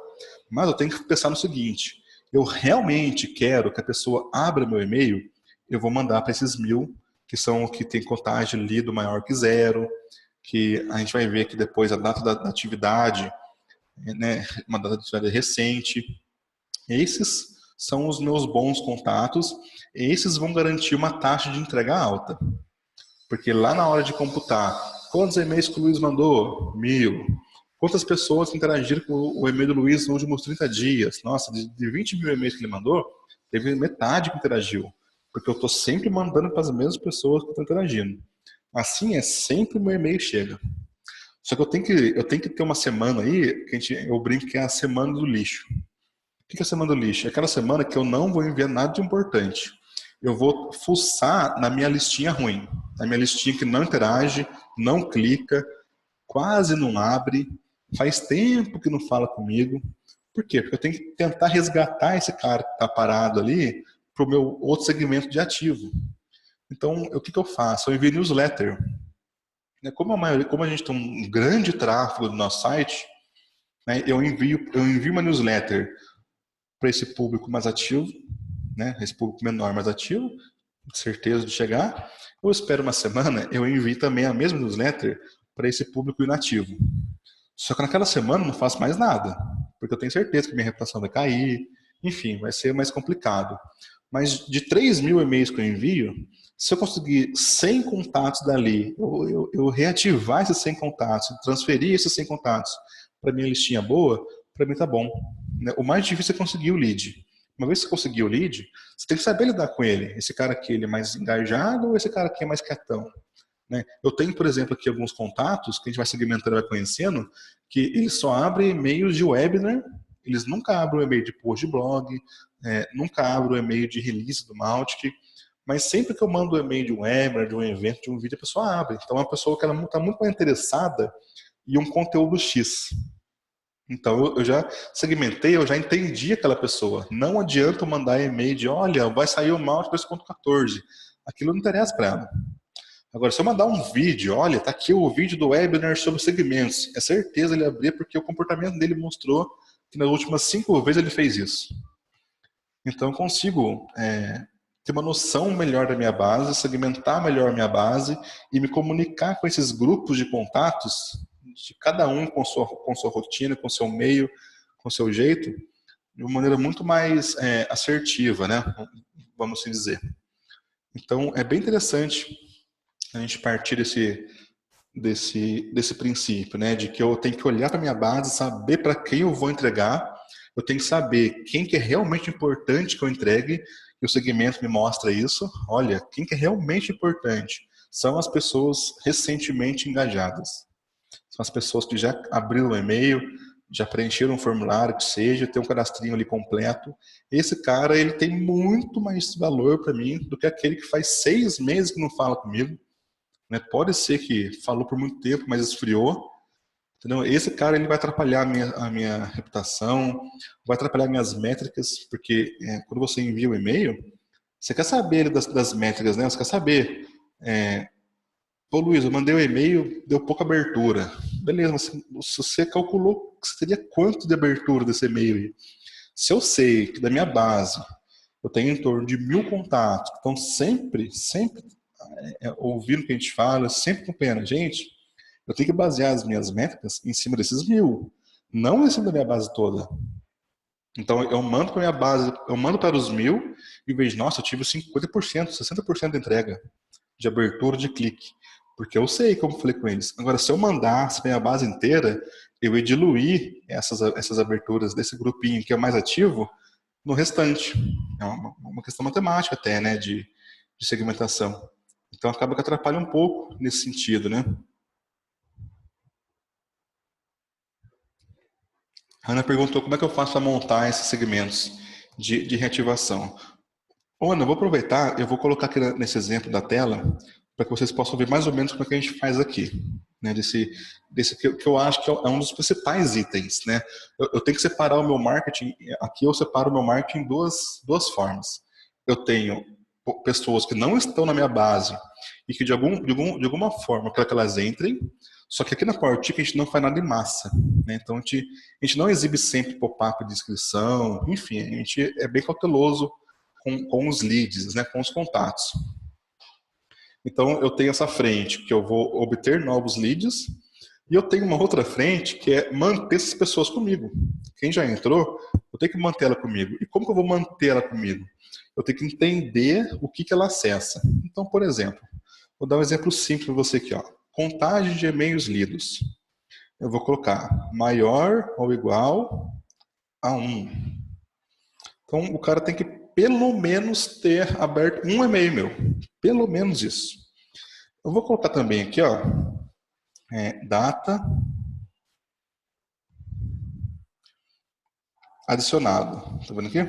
Mas eu tenho que pensar no seguinte: eu realmente quero que a pessoa abra meu e-mail, eu vou mandar para esses 1.000, que são que tem contagem lido maior que 0, que a gente vai ver que depois a data da atividade, né, uma data de atividade recente. Esses são os meus bons contatos, esses vão garantir uma taxa de entrega alta. Porque lá na hora de computar, quantos e-mails que o Luiz mandou? 1.000. Quantas pessoas interagiram com o e-mail do Luiz nos últimos 30 dias? Nossa, de 20 mil e-mails que ele mandou, teve metade que interagiu. Porque eu estou sempre mandando para as mesmas pessoas que estão interagindo. Assim, sempre o meu e-mail chega. Só que eu tenho que ter uma semana aí, que eu brinco que é a semana do lixo. O que é a semana do lixo? É aquela semana que eu não vou enviar nada de importante. Eu vou fuçar na minha listinha ruim. Na minha listinha que não interage, não clica, quase não abre, faz tempo que não fala comigo. Por quê? Porque eu tenho que tentar resgatar esse cara que está parado ali para o meu outro segmento de ativo. Então, o que eu faço? Eu envio newsletter. Como a gente tem um grande tráfego no nosso site, né, eu envio uma newsletter para esse público mais ativo, né, esse público menor mais ativo, com certeza de chegar. Eu espero uma semana, eu envio também a mesma newsletter para esse público inativo. Só que naquela semana eu não faço mais nada, porque eu tenho certeza que minha reputação vai cair, enfim, vai ser mais complicado. Mas de 3 mil e-mails que eu envio, se eu conseguir 100 contatos dali, eu reativar esses 100 contatos, transferir esses 100 contatos para minha listinha boa, para mim tá bom. O mais difícil é conseguir o lead. Uma vez que você conseguir o lead, você tem que saber lidar com ele. Esse cara aqui ele é mais engajado ou esse cara aqui é mais quietão? Né? Eu tenho, por exemplo, aqui alguns contatos que a gente vai segmentando e vai conhecendo, que eles só abrem e-mails de webinar, eles nunca abrem o e-mail de post de blog, nunca abrem o e-mail de release do Mautic, mas sempre que eu mando um e-mail de um webinar, de um evento, de um vídeo, a pessoa abre. Então é uma pessoa que ela está muito mais interessada em um conteúdo X. Então eu já segmentei, eu já entendi aquela pessoa. Não adianta eu mandar e-mail de, olha, vai sair o Mautic 2.14. Aquilo não interessa para ela. Agora, se eu mandar um vídeo, olha, tá aqui o vídeo do webinar sobre segmentos. É certeza ele abrir porque o comportamento dele mostrou que nas últimas 5 vezes ele fez isso. Então eu consigo ter uma noção melhor da minha base, segmentar melhor a minha base e me comunicar com esses grupos de contatos, de cada um com sua rotina, com seu meio, com seu jeito, de uma maneira muito mais assertiva, né? Vamos assim dizer. Então é bem interessante a gente partir desse princípio, né, de que eu tenho que olhar para a minha base, saber para quem eu vou entregar, eu tenho que saber quem que é realmente importante que eu entregue, e o segmento me mostra isso. Olha, quem que é realmente importante são as pessoas recentemente engajadas, são as pessoas que já abriram o e-mail, já preencheram um formulário, que seja, tem um cadastrinho ali completo. Esse cara, ele tem muito mais valor para mim do que aquele que faz 6 meses que não fala comigo. Né? Pode ser que falou por muito tempo, mas esfriou. Entendeu? Esse cara ele vai atrapalhar a minha reputação, vai atrapalhar minhas métricas, porque quando você envia o e-mail, você quer saber das métricas, né? Você quer saber, pô Luiz, eu mandei o e-mail, deu pouca abertura. Beleza, mas você calculou que seria quanto de abertura desse e-mail aí? Se eu sei que da minha base eu tenho em torno de 1.000 contatos, que estão sempre ouvindo o que a gente fala, sempre acompanhando a gente, eu tenho que basear as minhas métricas em cima desses 1.000. não em cima da minha base toda. Então, eu mando para minha base, eu mando para os 1.000 e vejo, nossa, eu tive 50%, 60% de entrega de abertura de clique. Porque eu sei como eu falei com eles. Agora, se eu mandasse para minha base inteira, eu ia diluir essas aberturas desse grupinho que é mais ativo no restante. É uma questão matemática até, né, de segmentação. Então, acaba que atrapalha um pouco nesse sentido, né? A Ana perguntou como é que eu faço para montar esses segmentos de reativação. Ô, Ana, eu vou aproveitar, eu vou colocar aqui nesse exemplo da tela para que vocês possam ver mais ou menos como é que a gente faz aqui. Né, desse que eu acho que é um dos principais itens. Né? Eu tenho que separar o meu marketing, aqui eu separo o meu marketing em duas formas. Eu tenho pessoas que não estão na minha base e que de alguma forma eu quero que elas entrem, só que aqui na PowerTip a gente não faz nada em massa. Né? Então a gente não exibe sempre pop-up de inscrição, enfim, a gente é bem cauteloso com os leads, né? Com os contatos. Então eu tenho essa frente que eu vou obter novos leads e eu tenho uma outra frente que é manter essas pessoas comigo. Quem já entrou, eu tenho que manter ela comigo. E como que eu vou manter ela comigo? Eu tenho que entender o que ela acessa. Então, por exemplo, vou dar um exemplo simples para você aqui, ó. Contagem de e-mails lidos. Eu vou colocar maior ou igual a 1. Então, o cara tem que pelo menos ter aberto um e-mail meu. Pelo menos isso. Eu vou colocar também aqui, ó, data adicionado. Tá vendo aqui?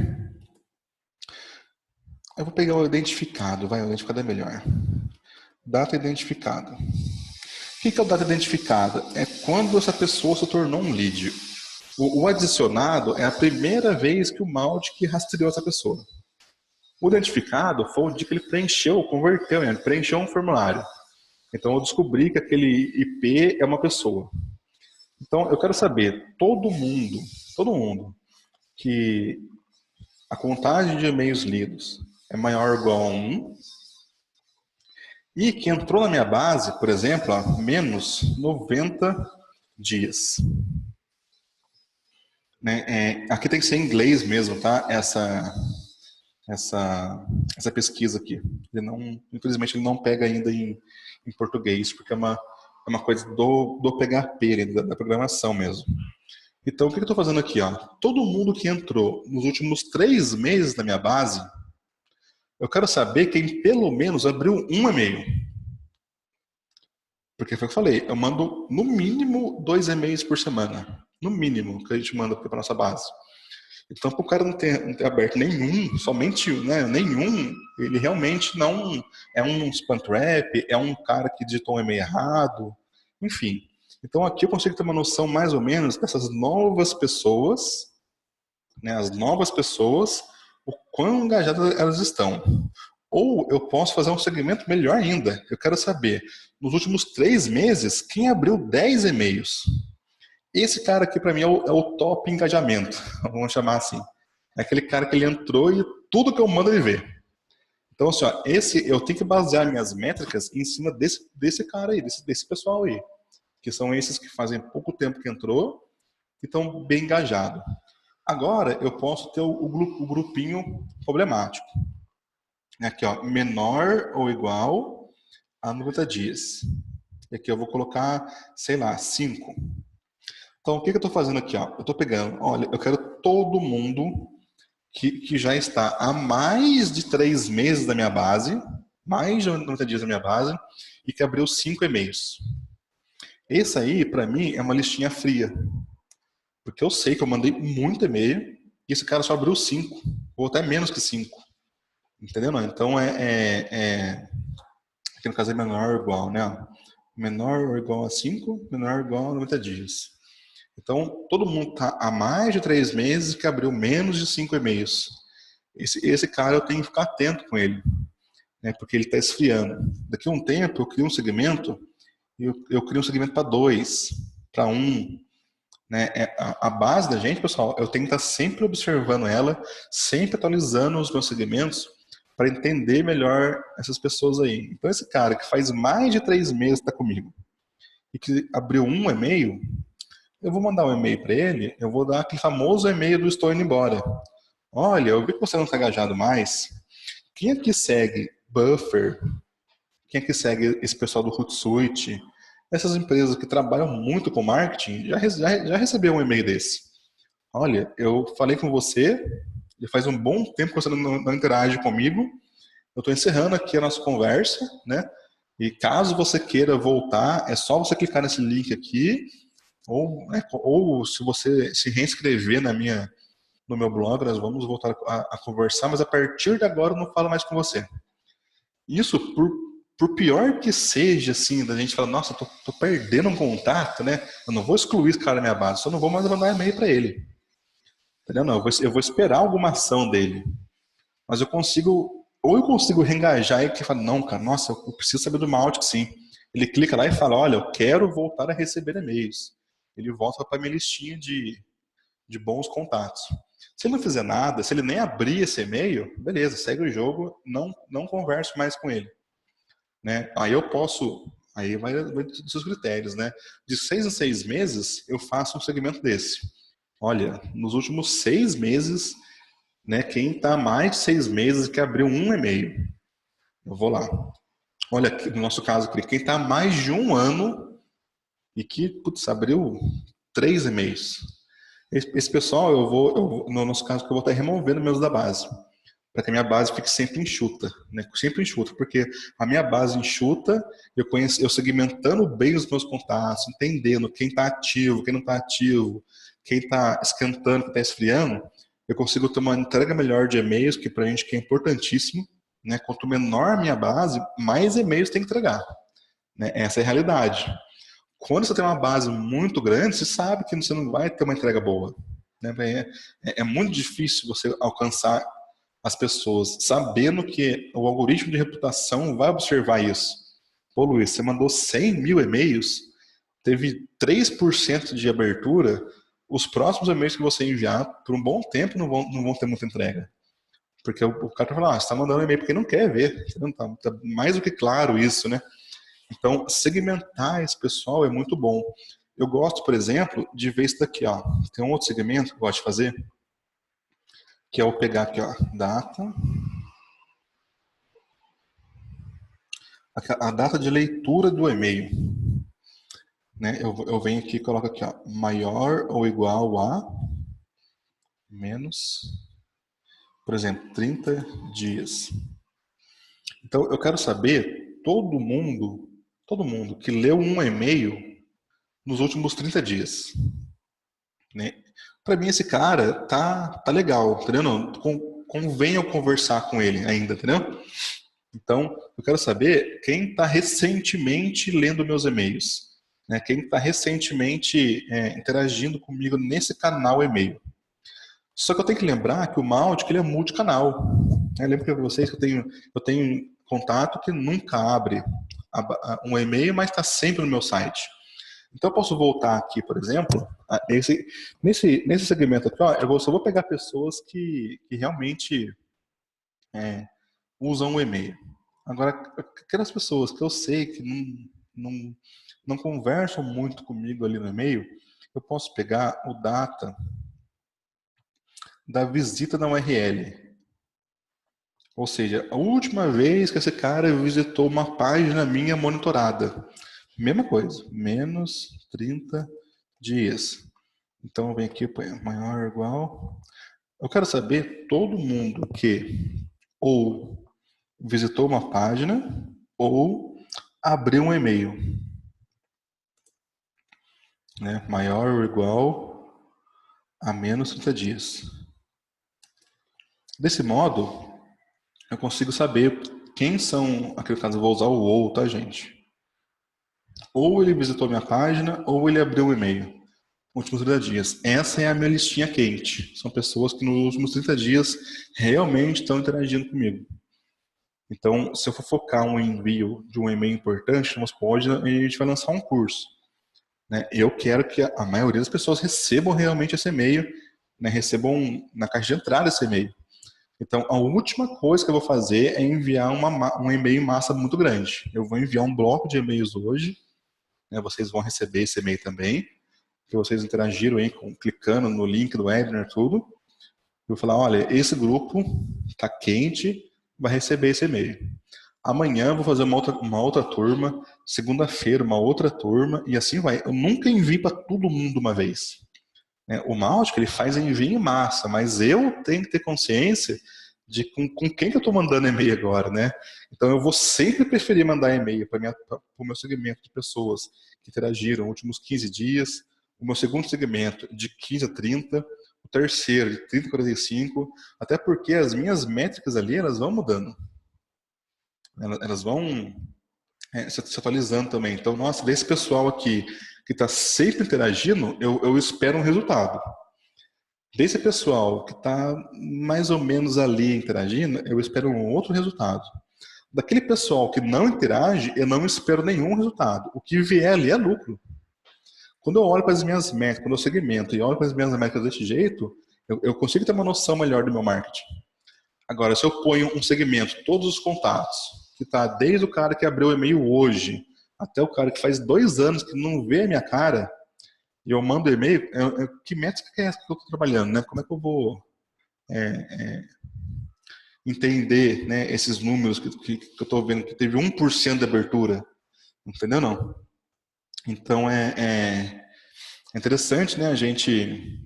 Eu vou pegar o identificado, o identificado é melhor. Data identificada. O que é o data identificada? É quando essa pessoa se tornou um lead. O adicionado é a primeira vez que o Mautic rastreou essa pessoa. O identificado foi o dia que ele converteu, ele preencheu um formulário. Então eu descobri que aquele IP é uma pessoa. Então eu quero saber, todo mundo que a contagem de e-mails lidos é maior ou igual a 1 e que entrou na minha base, por exemplo, menos 90 dias. Né? Aqui tem que ser em inglês mesmo, tá? Essa pesquisa aqui. Infelizmente, ele não pega ainda em português, porque é uma coisa do PHP, da programação mesmo. Então, o que eu estou fazendo aqui? Ó? Todo mundo que entrou nos últimos 3 meses na minha base, eu quero saber quem pelo menos abriu um e-mail. Porque foi o que eu falei, eu mando no mínimo 2 e-mails por semana. No mínimo, que a gente manda para a nossa base. Então, para o cara não ter aberto nenhum, somente nenhum, ele realmente não é um spam trap, é um cara que digitou um e-mail errado, enfim. Então, aqui eu consigo ter uma noção mais ou menos dessas novas pessoas, né, as novas pessoas, o quão engajadas elas estão. Ou eu posso fazer um segmento melhor ainda. Eu quero saber, nos últimos 3 meses, quem abriu 10 e-mails. Esse cara aqui, para mim, é o top engajamento, vamos chamar assim. É aquele cara que ele entrou e tudo que eu mando ele vê. Então, assim, ó, eu tenho que basear minhas métricas em cima desse cara aí, desse pessoal aí. Que são esses que fazem pouco tempo que entrou e estão bem engajados. Agora, eu posso ter o grupinho problemático. Aqui, ó, menor ou igual a 90 dias. E aqui eu vou colocar, sei lá, 5. Então, o que eu estou fazendo aqui? Ó? Eu estou pegando, olha, eu quero todo mundo que já está há mais de 3 meses da minha base, mais de 90 dias da minha base, e que abriu 5 e-mails. Esse aí, para mim, é uma listinha fria. Porque eu sei que eu mandei muito e-mail e esse cara só abriu 5, ou até menos que 5. Entendeu? Não? Então, aqui no caso é menor ou igual, né? Menor ou igual a 5, menor ou igual a 90 dias. Então, todo mundo está há mais de 3 meses que abriu menos de 5 e-mails. Esse cara eu tenho que ficar atento com ele, né, porque ele está esfriando. Daqui a um tempo eu crio um segmento, eu crio um segmento para 2, para 1. Né? A base da gente, pessoal, eu tenho que estar sempre observando ela, sempre atualizando os meus segmentos para entender melhor essas pessoas aí. Então, esse cara que faz mais de 3 meses está comigo e que abriu um e-mail, Eu vou mandar um e-mail para ele, eu vou dar aquele famoso e-mail do estou indo embora. Olha, eu vi que você não está engajado mais. Quem aqui segue Buffer? Quem aqui segue esse pessoal do Hootsuite? Essas empresas que trabalham muito com marketing já recebeu um e-mail desse. Olha, eu falei com você, já faz um bom tempo que você não interage comigo. Eu estou encerrando aqui a nossa conversa, né? E caso você queira voltar, é só você clicar nesse link aqui, ou se você se reinscrever no meu blog, nós vamos voltar a conversar, mas a partir de agora eu não falo mais com você. Isso, por pior que seja, assim, da gente falar, nossa, tô perdendo um contato, né? Eu não vou excluir esse cara da minha base, só não vou mais mandar e-mail para ele. Entendeu? Não, eu vou esperar alguma ação dele. Mas ou eu consigo reengajar e que fala, não, cara, nossa, eu preciso saber do Mautic, sim. Ele clica lá e fala, olha, eu quero voltar a receber e-mails. Ele volta para a minha listinha de bons contatos. Se ele não fizer nada, se ele nem abrir esse e-mail, beleza, segue o jogo, não converso mais com ele. Né? Aí eu posso, aí vai dos seus critérios, né? De 6 em 6 meses, eu faço um segmento desse. Olha, nos últimos 6 meses, né, quem está mais de 6 meses que abriu um e-mail, eu vou lá. Olha, no nosso caso, quem está mais de um ano e que, putz, abriu 3 e-mails. Esse pessoal, no nosso caso, que eu vou estar removendo meus da base, para que a minha base fique sempre enxuta, né? Sempre enxuta, porque a minha base enxuta, eu segmentando bem os meus contatos, entendendo quem está ativo, quem não está ativo, quem está esquentando, quem está esfriando, eu consigo ter uma entrega melhor de e-mails, que para a gente que é importantíssimo, né? Quanto menor a minha base, mais e-mails tem que entregar, né? Essa é a realidade. Quando você tem uma base muito grande, você sabe que você não vai ter uma entrega boa, né? É muito difícil você alcançar as pessoas, sabendo que o algoritmo de reputação vai observar isso. Pô, Luiz, você mandou 100 mil e-mails, teve 3% de abertura, os próximos e-mails que você enviar, por um bom tempo, não vão ter muita entrega. Porque o cara vai falar, você está mandando e-mail porque não quer ver. Tá mais do que claro isso, né? Então, segmentar esse pessoal é muito bom. Eu gosto, por exemplo, de ver isso daqui, ó. Tem um outro segmento que eu gosto de fazer, que é eu pegar aqui, ó, data, a data de leitura do e-mail, né? Eu venho aqui e coloco aqui, ó, maior ou igual a menos, por exemplo, 30 dias. Então, eu quero saber todo mundo que leu um e-mail nos últimos 30 dias, né? Para mim, esse cara tá legal, entendeu? Convém eu conversar com ele ainda, entendeu? Então, eu quero saber quem está recentemente lendo meus e-mails, né? Quem está recentemente interagindo comigo nesse canal e-mail. Só que eu tenho que lembrar que o Mautic, ele é multicanal. Eu lembro para vocês que eu tenho contato que nunca abre um e-mail, mas está sempre no meu site. Então, eu posso voltar aqui, por exemplo, nesse segmento aqui, ó, só vou pegar pessoas que realmente usam o e-mail. Agora, aquelas pessoas que eu sei que não conversam muito comigo ali no e-mail, eu posso pegar o data da visita na URL. Ou seja, a última vez que esse cara visitou uma página minha monitorada. Mesma coisa, menos 30 dias. Então, eu venho aqui, maior ou igual. Eu quero saber todo mundo que ou visitou uma página ou abriu um e-mail, né? Maior ou igual a menos 30 dias. Desse modo, eu consigo saber quem são, aquele caso eu vou usar o ou, tá, gente? Ou ele visitou minha página, ou ele abriu o e-mail. Últimos 30 dias. Essa é a minha listinha quente. São pessoas que nos últimos 30 dias realmente estão interagindo comigo. Então, se eu for focar um envio de um e-mail importante, a gente vai lançar um curso, né? Eu quero que a maioria das pessoas recebam realmente esse e-mail, né? Recebam na caixa de entrada esse e-mail. Então, a última coisa que eu vou fazer é enviar um e-mail em massa muito grande. Eu vou enviar um bloco de e-mails hoje, né? Vocês vão receber esse e-mail também. que vocês interagiram aí, clicando no link do webinar, tudo. Eu vou falar, olha, esse grupo está quente, vai receber esse e-mail. Amanhã eu vou fazer uma outra turma, segunda-feira uma outra turma, e assim vai. Eu nunca envio para todo mundo uma vez. O Mautic, ele faz envio em massa, mas eu tenho que ter consciência de com quem que eu estou mandando e-mail agora, né? Então eu vou sempre preferir mandar e-mail para o meu segmento de pessoas que interagiram nos últimos 15 dias, o meu segundo segmento de 15 a 30, o terceiro de 30 a 45, até porque as minhas métricas ali, elas vão mudando. Elas vão se atualizando também. Então, nossa, desse pessoal aqui que está sempre interagindo, eu espero um resultado. Desse pessoal que está mais ou menos ali interagindo, eu espero um outro resultado. Daquele pessoal que não interage, eu não espero nenhum resultado. O que vier ali é lucro. Quando eu olho para as minhas métricas, quando eu segmento e olho para as minhas métricas desse jeito, eu consigo ter uma noção melhor do meu marketing. Agora, se eu ponho um segmento, todos os contatos, que está desde o cara que abriu o e-mail hoje, até o cara que faz 2 anos que não vê a minha cara, e eu mando e-mail, que métrica que é essa que eu estou trabalhando, né? Como é que eu vou entender, né, esses números que eu estou vendo que teve 1% de abertura? Entendeu, não? Então, é interessante, né, a gente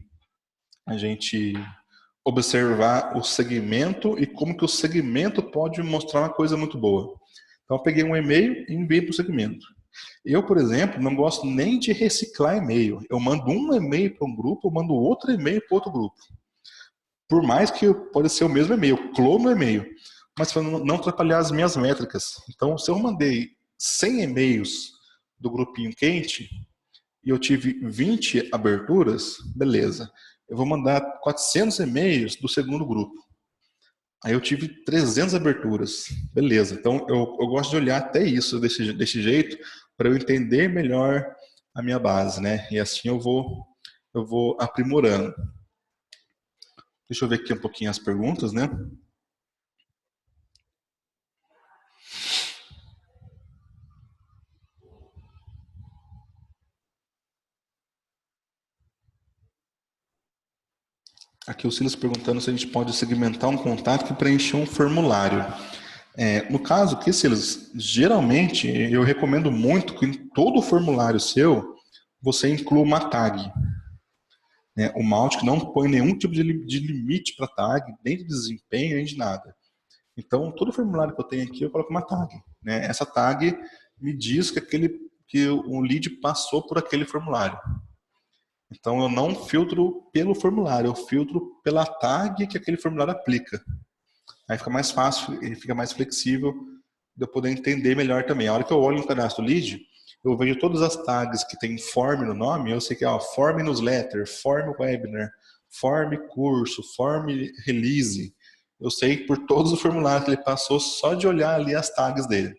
observar o segmento e como que o segmento pode mostrar uma coisa muito boa. Então, eu peguei um e-mail e enviei para o segmento. Eu, por exemplo, não gosto nem de reciclar e-mail. Eu mando um e-mail para um grupo, eu mando outro e-mail para outro grupo. Por mais que pode ser o mesmo e-mail, eu clono o e-mail, mas para não atrapalhar as minhas métricas. Então, se eu mandei 100 e-mails do grupinho quente e eu tive 20 aberturas, beleza. Eu vou mandar 400 e-mails do segundo grupo. Aí eu tive 300 aberturas. Beleza. Então, eu gosto de olhar até isso desse jeito para eu entender melhor a minha base, né? E assim eu vou aprimorando. Deixa eu ver aqui um pouquinho as perguntas, né? Aqui o Silas perguntando se a gente pode segmentar um contato que preencheu um formulário. No caso aqui, Silas, geralmente eu recomendo muito que em todo formulário seu você inclua uma tag. Né? O Mautic não põe nenhum tipo de limite para tag, nem de desempenho, nem de nada. Então, todo formulário que eu tenho aqui, eu coloco uma tag. Né? Essa tag me diz que o lead passou por aquele formulário. Então, eu não filtro pelo formulário, eu filtro pela tag que aquele formulário aplica. Aí fica mais fácil, ele fica mais flexível de eu poder entender melhor também. A hora que eu olho no cadastro lead, eu vejo todas as tags que tem form no nome, eu sei que é form newsletter, form webinar, form curso, form release. Eu sei por todos os formulários que ele passou só de olhar ali as tags dele.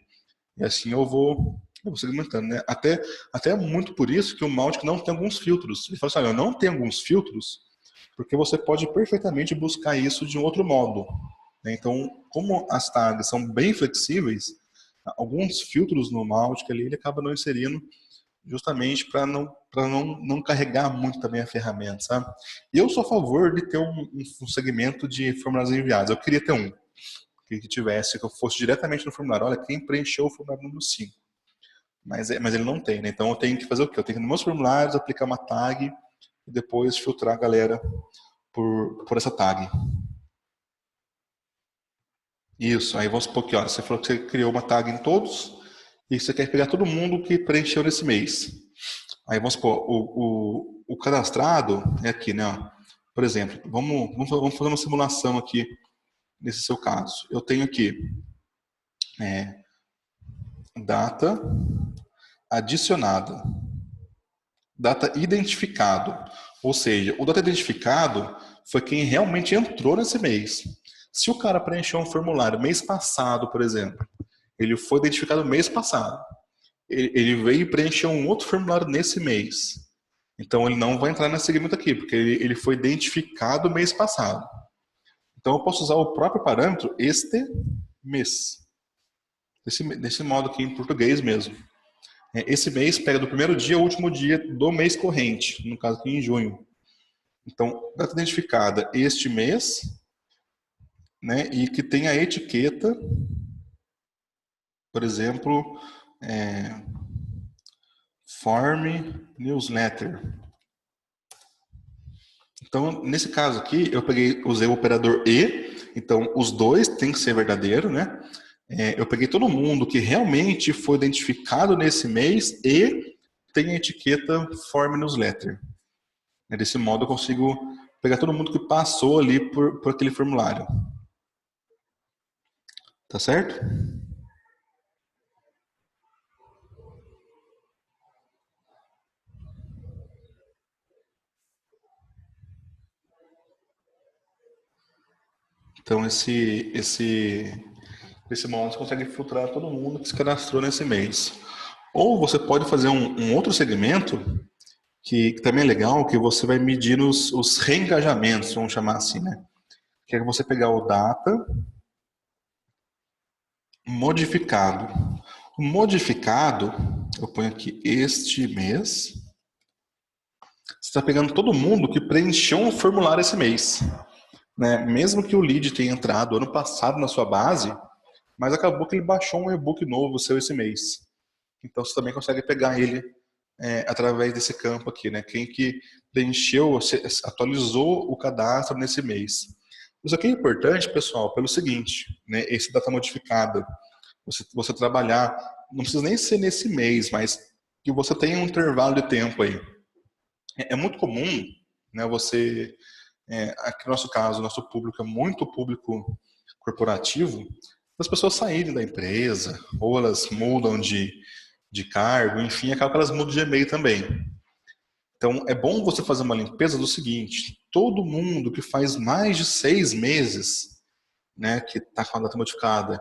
E assim eu vou segmentando, né? Até muito por isso que o Mautic não tem alguns filtros. Ele fala assim, olha, eu não tenho alguns filtros porque você pode perfeitamente buscar isso de um outro modo. Né? Então, como as tags são bem flexíveis, alguns filtros no Mautic ali ele acaba não inserindo justamente para não carregar muito também a ferramenta, sabe? Eu sou a favor de ter um segmento de formulários enviados. Eu queria ter um que tivesse, que eu fosse diretamente no formulário. Olha, quem preencheu o formulário número 5. Mas ele não tem, né? Então eu tenho que fazer o quê? Eu tenho que, nos meus formulários, aplicar uma tag e depois filtrar a galera por essa tag. Isso, aí vamos supor que, ó, você falou que você criou uma tag em todos e você quer pegar todo mundo que preencheu nesse mês. Aí vamos supor, o cadastrado é aqui, né? Ó. Por exemplo, vamos fazer uma simulação aqui nesse seu caso. Eu tenho aqui data adicionada, data identificado. Ou seja, o data identificado foi quem realmente entrou nesse mês. Se o cara preencheu um formulário mês passado, por exemplo, ele foi identificado mês passado. Ele veio e preencheu um outro formulário nesse mês. Então ele não vai entrar nesse segmento aqui, porque ele foi identificado mês passado. Então eu posso usar o próprio parâmetro este mês. Desse modo aqui em português mesmo. Esse mês pega do primeiro dia ao último dia do mês corrente, no caso aqui em junho. Então, data identificada este mês, né, e que tem a etiqueta, por exemplo, Form Newsletter. Então, nesse caso aqui, usei o operador E, então os dois têm que ser verdadeiro, né? Eu peguei todo mundo que realmente foi identificado nesse mês e tem a etiqueta Form Newsletter. Desse modo eu consigo pegar todo mundo que passou ali por aquele formulário. Tá certo? Então esse modo você consegue filtrar todo mundo que se cadastrou nesse mês. Ou você pode fazer um outro segmento que também é legal, que você vai medir os reengajamentos, vamos chamar assim, né? Que é você pegar o data modificado. O modificado, eu ponho aqui este mês. Você está pegando todo mundo que preencheu um formulário esse mês, né? Mesmo que o lead tenha entrado ano passado na sua base, mas acabou que ele baixou um e-book novo seu esse mês. Então você também consegue pegar ele através desse campo aqui, né? Quem que preencheu, atualizou o cadastro nesse mês. Isso aqui é importante, pessoal, pelo seguinte, né? Esse data modificada. Você trabalhar, não precisa nem ser nesse mês, mas que você tenha um intervalo de tempo aí. É muito comum, né? Aqui no nosso caso, nosso público é muito público corporativo, as pessoas saírem da empresa, ou elas mudam de cargo, enfim, acaba que elas mudam de e-mail também. Então, é bom você fazer uma limpeza do seguinte: todo mundo que faz mais de 6 meses, né, que está com a data modificada,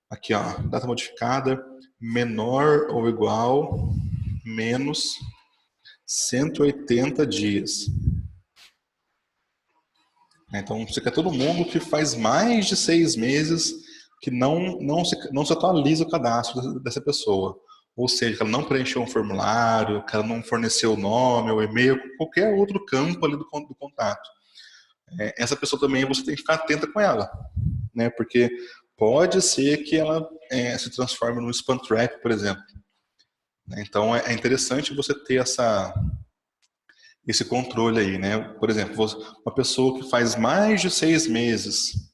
aqui ó, data modificada menor ou igual menos 180 dias. Então, você quer todo mundo que faz mais de 6 meses que não se atualiza o cadastro dessa pessoa. Ou seja, que ela não preencheu um formulário, que ela não forneceu o nome, o e-mail, qualquer outro campo ali do contato. Essa pessoa também você tem que ficar atenta com ela, né? Porque pode ser que ela se transforme num spam trap, por exemplo. Então, é interessante você ter esse controle aí, né? Por exemplo, uma pessoa que faz mais de 6 meses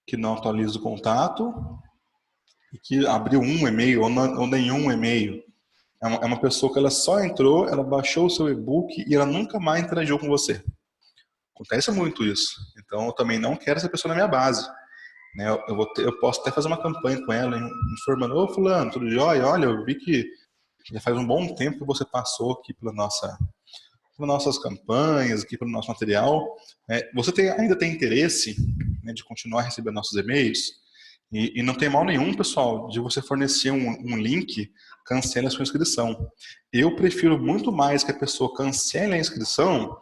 que não atualiza o contato e que abriu um e-mail ou nenhum e-mail. É uma pessoa que ela só entrou, ela baixou o seu e-book e ela nunca mais interagiu com você. Acontece muito isso. Então, eu também não quero essa pessoa na minha base. Né? Eu posso até fazer uma campanha com ela, informando: ô fulano, tudo jóia? Olha, eu vi que já faz um bom tempo que você passou aqui pelas nossas campanhas, aqui pelo nosso material. Você ainda tem interesse, né, de continuar recebendo nossos e-mails? E não tem mal nenhum, pessoal, de você fornecer um link, cancele a sua inscrição. Eu prefiro muito mais que a pessoa cancele a inscrição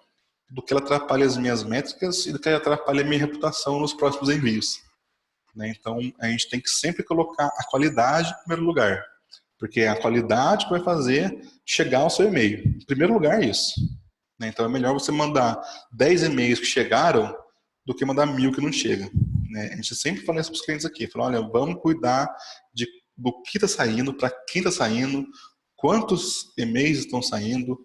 do que ela atrapalhe as minhas métricas e do que ela atrapalhe a minha reputação nos próximos envios. Né? Então, a gente tem que sempre colocar a qualidade em primeiro lugar, porque é a qualidade que vai fazer chegar ao seu e-mail. Em primeiro lugar, é isso. Né? Então, é melhor você mandar 10 e-mails que chegaram do que mandar 1000 que não chega. Né? A gente sempre fala isso para os clientes aqui, fala: olha, vamos cuidar do que está saindo, para quem está saindo, quantos e-mails estão saindo,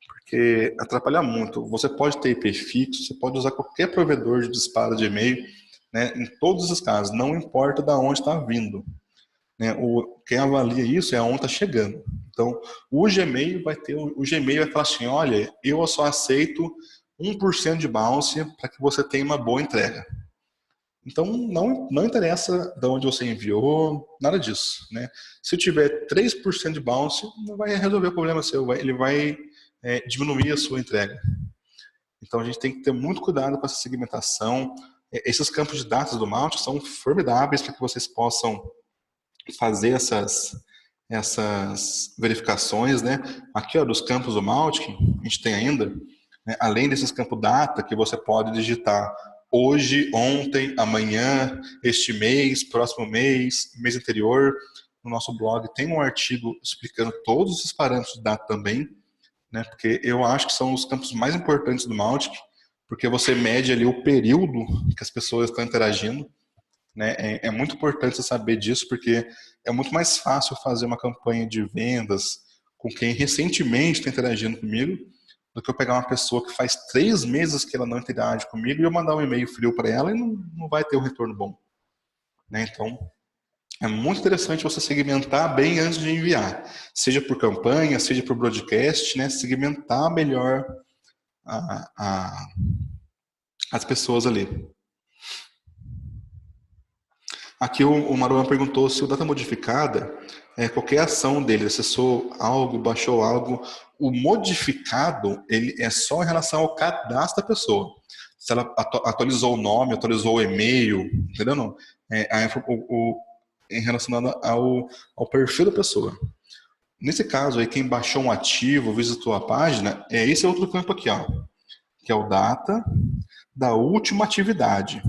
porque atrapalha muito. Você pode ter IP fixo, você pode usar qualquer provedor de disparo de e-mail, né, em todos os casos, não importa de onde está vindo. Né, quem avalia isso é aonde está chegando. Então, o Gmail vai falar assim: olha, eu só aceito 1% de bounce para que você tenha uma boa entrega. Então, não interessa de onde você enviou, nada disso. Né? Se tiver 3% de bounce, não vai resolver o problema seu, ele vai diminuir a sua entrega. Então, a gente tem que ter muito cuidado com essa segmentação. Esses campos de dados do Mautic são formidáveis para que vocês possam fazer essas verificações. Né? Aqui, ó, dos campos do Mautic, a gente tem ainda, né, além desses campos data, que você pode digitar hoje, ontem, amanhã, este mês, próximo mês, mês anterior. no nosso blog tem um artigo explicando todos esses parâmetros de data também, né? Porque eu acho que são os campos mais importantes do Mautic, porque você mede ali o período que as pessoas estão interagindo, né? É muito importante você saber disso, porque é muito mais fácil fazer uma campanha de vendas com quem recentemente está interagindo comigo, do que eu pegar uma pessoa que faz 3 meses que ela não interage comigo e eu mandar um e-mail frio para ela e não vai ter um retorno bom, né? Então, é muito interessante você segmentar bem antes de enviar, seja por campanha, seja por broadcast, né? Segmentar melhor as pessoas ali. Aqui o Maruan perguntou se o data modificada é qualquer ação dele, acessou algo, baixou algo. O modificado, ele é só em relação ao cadastro da pessoa. Se ela atualizou o nome, atualizou o e-mail, entendeu? Não? Em relação ao perfil da pessoa. Nesse caso aí, quem baixou um ativo, visitou a página, esse é outro campo aqui, ó, que é o data da última atividade.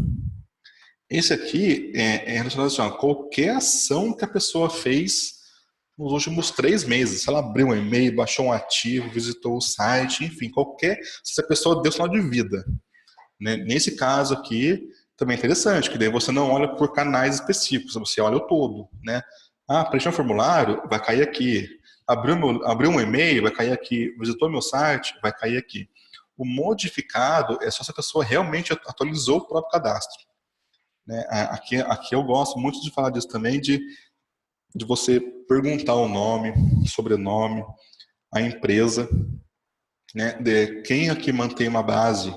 Esse aqui é relacionado assim, ó, qualquer ação que a pessoa fez nos últimos 3 meses. Se ela abriu um e-mail, baixou um ativo, visitou o site, enfim, se a pessoa deu sinal de vida. Né? Nesse caso aqui, também é interessante, que daí você não olha por canais específicos, você olha o todo. Né? Preencheu um formulário, vai cair aqui. Abriu um e-mail, vai cair aqui. Visitou meu site, vai cair aqui. O modificado é só se a pessoa realmente atualizou o próprio cadastro. Né? Aqui eu gosto muito de falar disso também, de você perguntar o nome, sobrenome, a empresa, né? De quem aqui mantém uma base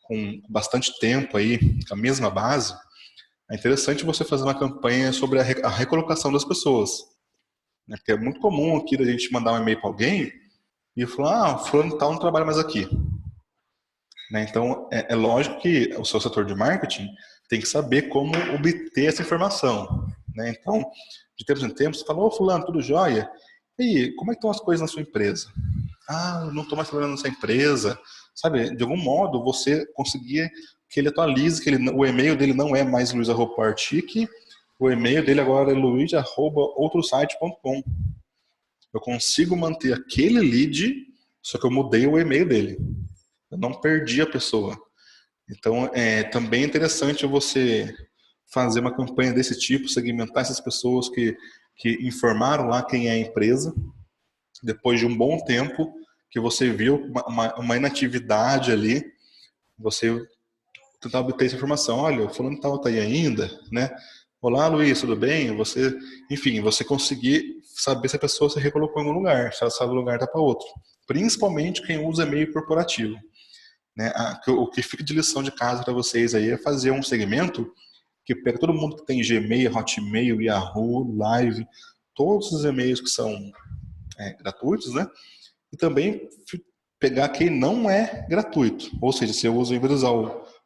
com bastante tempo aí, a mesma base. É interessante você fazer uma campanha sobre a recolocação das pessoas, né? Porque é muito comum aqui a gente mandar um e-mail para alguém e falar, fulano tal não trabalha mais aqui. Né? Então, é lógico que o seu setor de marketing tem que saber como obter essa informação. Né? Então, de tempos em tempos, você fala, ô fulano, tudo jóia? E aí, como é que estão as coisas na sua empresa? Eu não estou mais trabalhando nessa empresa. Sabe, de algum modo, você conseguir que ele atualize, que o e-mail dele não é mais luiz.partic, o e-mail dele agora é luiz@outrosite.com. Eu consigo manter aquele lead, só que eu mudei o e-mail dele. Eu não perdi a pessoa. Então, também é interessante você fazer uma campanha desse tipo, segmentar essas pessoas que informaram lá quem é a empresa, depois de um bom tempo que você viu uma inatividade ali, você tentar obter essa informação. Olha, o fulano tal tá aí ainda, né? Olá, Luiz, tudo bem? Enfim, você conseguir saber se a pessoa se recolocou em algum lugar, se ela saiu do lugar tá para outro. Principalmente quem usa e-mail corporativo. Né? O que fica de lição de casa para vocês aí é fazer um segmento que pega todo mundo que tem Gmail, Hotmail, Yahoo, Live, todos os e-mails que são gratuitos, né? E também pegar quem não é gratuito. Ou seja, se eu uso, em vez de usar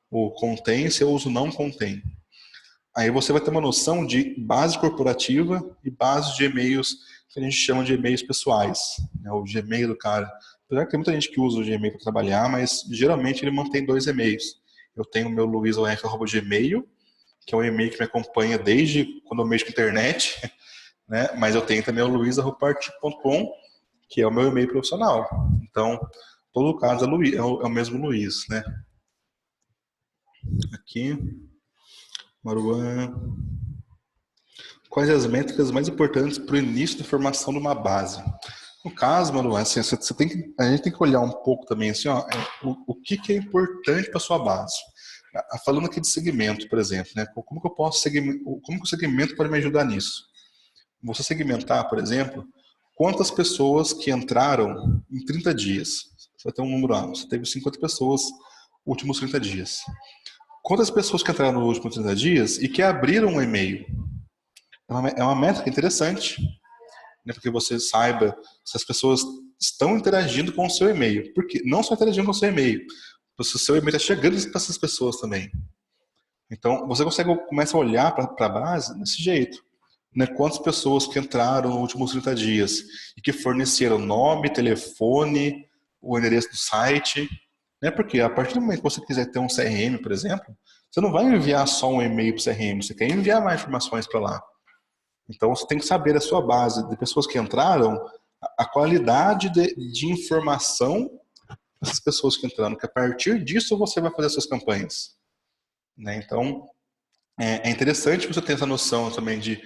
o contém, se eu uso não contém. Aí você vai ter uma noção de base corporativa e base de e-mails que a gente chama de e-mails pessoais. Né? O Gmail do cara. Apesar que tem muita gente que usa o Gmail para trabalhar, mas geralmente ele mantém 2 e-mails. Eu tenho o meu luizof@gmail, que é um e-mail que me acompanha desde quando eu mexo com internet, né? Mas eu tenho também o luiz.partic.com, que é o meu e-mail profissional. Então, todo caso é o mesmo Luiz, né? Aqui, Maruan. Quais as métricas mais importantes para o início da formação de uma base? No caso, Maruan, assim, a gente tem que olhar um pouco também assim, ó, o que é importante para a sua base. Falando aqui de segmento, por exemplo, né? Como que eu posso como que o segmento pode me ajudar nisso? Você segmentar, por exemplo, quantas pessoas que entraram em 30 dias. Você vai ter um número lá, você teve 50 pessoas nos últimos 30 dias. Quantas pessoas que entraram nos últimos 30 dias e que abriram um e-mail? É uma métrica interessante, né, porque você saiba se as pessoas estão interagindo com o seu e-mail. Porque não só interagindo com o seu e-mail, o seu e-mail está chegando para essas pessoas também. Então, você começa a olhar para a base desse jeito. Né, quantas pessoas que entraram nos últimos 30 dias e que forneceram nome, telefone, o endereço do site. Né, porque a partir do momento que você quiser ter um CRM, por exemplo, você não vai enviar só um e-mail para o CRM, você quer enviar mais informações para lá. Então, você tem que saber a sua base de pessoas que entraram, a qualidade de informação dessas pessoas que entraram, que a partir disso você vai fazer suas campanhas. Né? Então, é interessante você ter essa noção também de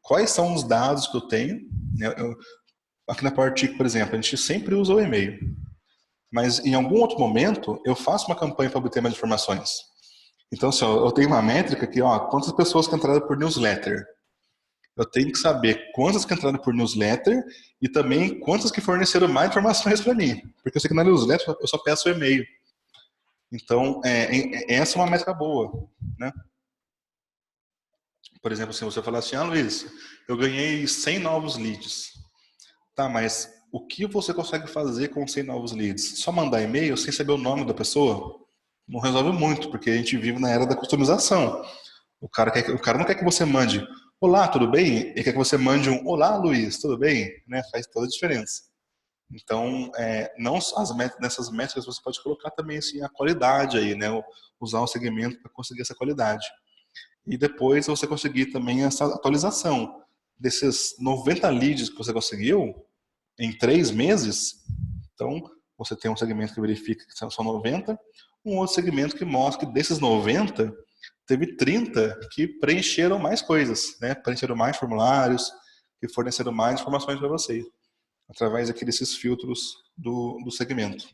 quais são os dados que eu tenho. Né? Aqui na Powertic, por exemplo, a gente sempre usa o e-mail. Mas em algum outro momento, eu faço uma campanha para obter mais informações. Então, assim, eu tenho uma métrica aqui, quantas pessoas que entraram por newsletter. Eu tenho que saber quantas que entraram por newsletter e também quantas que forneceram mais informações para mim. Porque eu sei que na newsletter eu só peço o e-mail. Então, essa é uma métrica boa, né? Por exemplo, se você falar assim, Luiz, eu ganhei 100 novos leads. Tá, mas o que você consegue fazer com 100 novos leads? Só mandar e-mail sem saber o nome da pessoa? Não resolve muito, porque a gente vive na era da customização. O cara não quer que você mande olá, tudo bem? Ele quer que você mande um olá, Luiz, tudo bem? Né? Faz toda a diferença. Então, não só nessas métricas você pode colocar também assim, a qualidade aí, né? Usar o segmento para conseguir essa qualidade. E depois você conseguir também essa atualização desses 90 leads que você conseguiu em 3 meses. Então, você tem um segmento que verifica que são 90, um outro segmento que mostra que desses 90, teve 30 que preencheram mais coisas, né? Preencheram mais formulários, que forneceram mais informações para você, através desses filtros do segmento.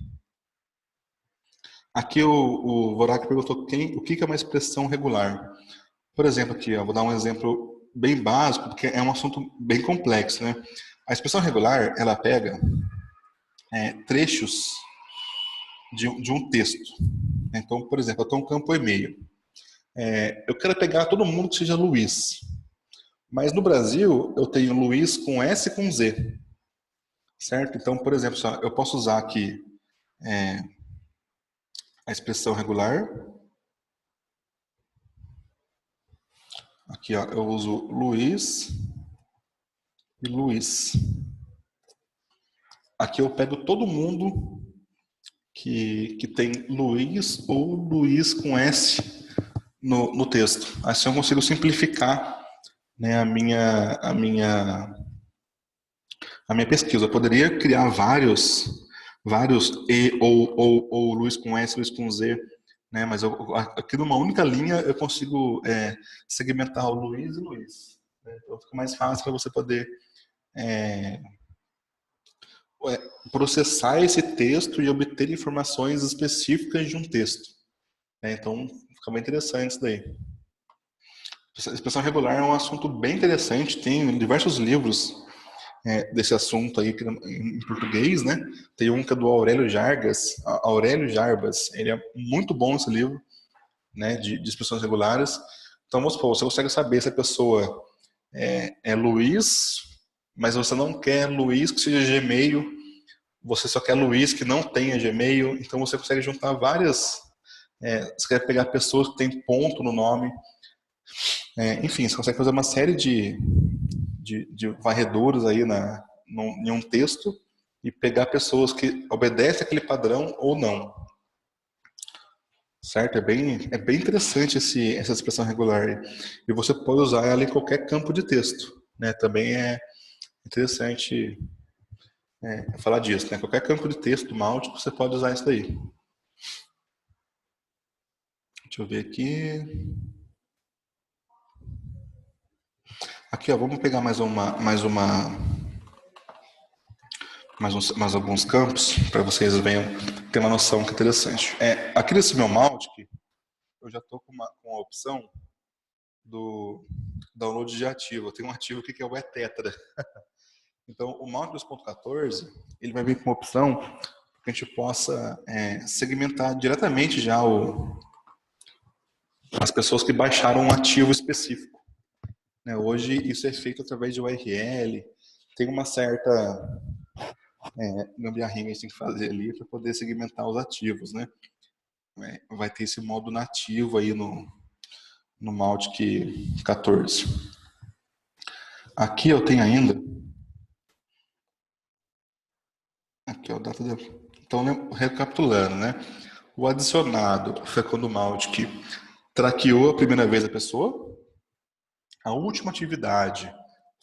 Aqui o Vorak perguntou o que é uma expressão regular. Por exemplo, aqui, vou dar um exemplo bem básico, porque é um assunto bem complexo, né? A expressão regular, ela pega trechos de um texto. Então, por exemplo, eu estou no campo e-mail. Eu quero pegar todo mundo que seja Luiz. Mas no Brasil, eu tenho Luiz com S e com Z. Certo? Então, por exemplo, eu posso usar aqui a expressão regular. Aqui, eu uso Luiz e Luiz. Aqui eu pego todo mundo que tem Luiz ou Luiz com S no texto. Assim eu consigo simplificar, né, a minha pesquisa. Eu poderia criar vários E ou Luiz com S, Luiz com Z, né, mas aqui numa única linha eu consigo segmentar o Luiz e Luiz. Né, então fica mais fácil para você poder processar esse texto e obter informações específicas de um texto. Então, fica bem interessante isso daí. Expressão regular é um assunto bem interessante, tem diversos livros desse assunto aí em português, né? Tem um que é do Aurélio Jarbas, ele é muito bom esse livro, né, de expressões regulares. Então, vamos supor, você consegue saber se a pessoa é Luiz, mas você não quer Luiz que seja Gmail, você só quer Luiz que não tenha Gmail, então você consegue juntar várias. Você quer pegar pessoas que têm ponto no nome. Enfim, você consegue fazer uma série de varredores aí em um texto e pegar pessoas que obedecem aquele padrão ou não. Certo? É bem interessante essa expressão regular. E você pode usar ela em qualquer campo de texto. Né? Também é interessante falar disso. Né? Qualquer campo de texto Mautic, você pode usar isso daí. Deixa eu ver aqui. Aqui, vamos pegar mais alguns campos para vocês venham ter uma noção que é interessante. Aqui nesse meu Mautic, eu já estou com a opção do download de ativo. Eu tenho um ativo aqui que é o eTetra. Então, o Mautic 2.14, ele vai vir com uma opção que a gente possa segmentar diretamente já as pessoas que baixaram um ativo específico. Né? Hoje, isso é feito através de URL, tem uma certa gambiarrinha que a gente tem que fazer ali para poder segmentar os ativos, né? Vai ter esse modo nativo aí no Mautic 14. Aqui eu tenho ainda. Aqui é o data. Então, recapitulando, né? O adicionado foi quando o Mautic traqueou a primeira vez a pessoa. A última atividade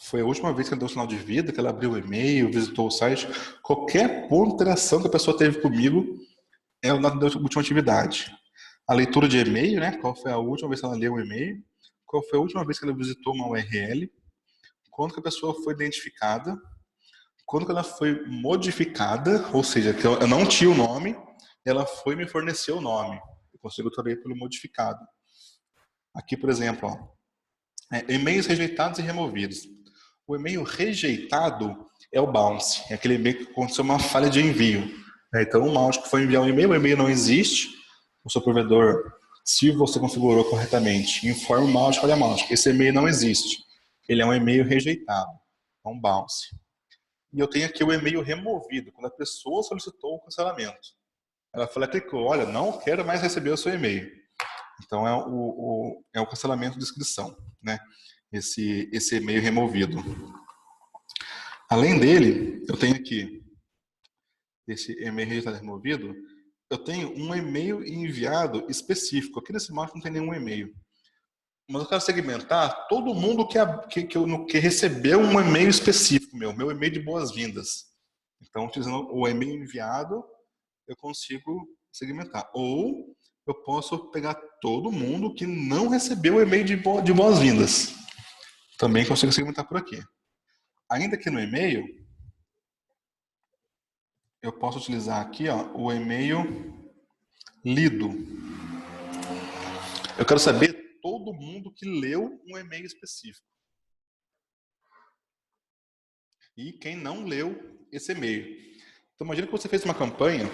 foi a última vez que ela deu sinal de vida, que ela abriu o e-mail, visitou o site. Qualquer ponto de interação que a pessoa teve comigo é o dado da última atividade. A leitura de e-mail, né? Qual foi a última vez que ela leu o e-mail? Qual foi a última vez que ela visitou uma URL? Quando que a pessoa foi identificada? Quando que ela foi modificada? Ou seja, que eu não tinha o nome, ela foi me fornecer o nome. Eu consigo também pelo modificado. Aqui, por exemplo, ó, e-mails rejeitados e removidos. O e-mail rejeitado é o bounce, é aquele e-mail que aconteceu uma falha de envio. Então, o Mautic foi enviar um e-mail, o e-mail não existe, o seu provedor, se você configurou corretamente, informa o Mautic, olha Mautic, esse e-mail não existe, ele é um e-mail rejeitado, é um bounce. E eu tenho aqui o e-mail removido, quando a pessoa solicitou o cancelamento. Ela falou, clicou, olha, não quero mais receber o seu e-mail. Então, é o cancelamento de inscrição, né? Esse e-mail removido. Além dele, eu tenho aqui esse e-mail rejeitado removido, eu tenho um e-mail enviado específico. Aqui nesse mouse não tem nenhum e-mail. Mas eu quero segmentar todo mundo que recebeu um e-mail específico meu e-mail de boas-vindas. Então, utilizando o e-mail enviado, eu consigo segmentar. Ou eu posso pegar todo mundo que não recebeu o e-mail de boas-vindas. Também consigo segmentar por aqui. Ainda que no e-mail, eu posso utilizar aqui ó, o e-mail lido. Eu quero saber todo mundo que leu um e-mail específico. E quem não leu esse e-mail. Então, imagina que você fez uma campanha.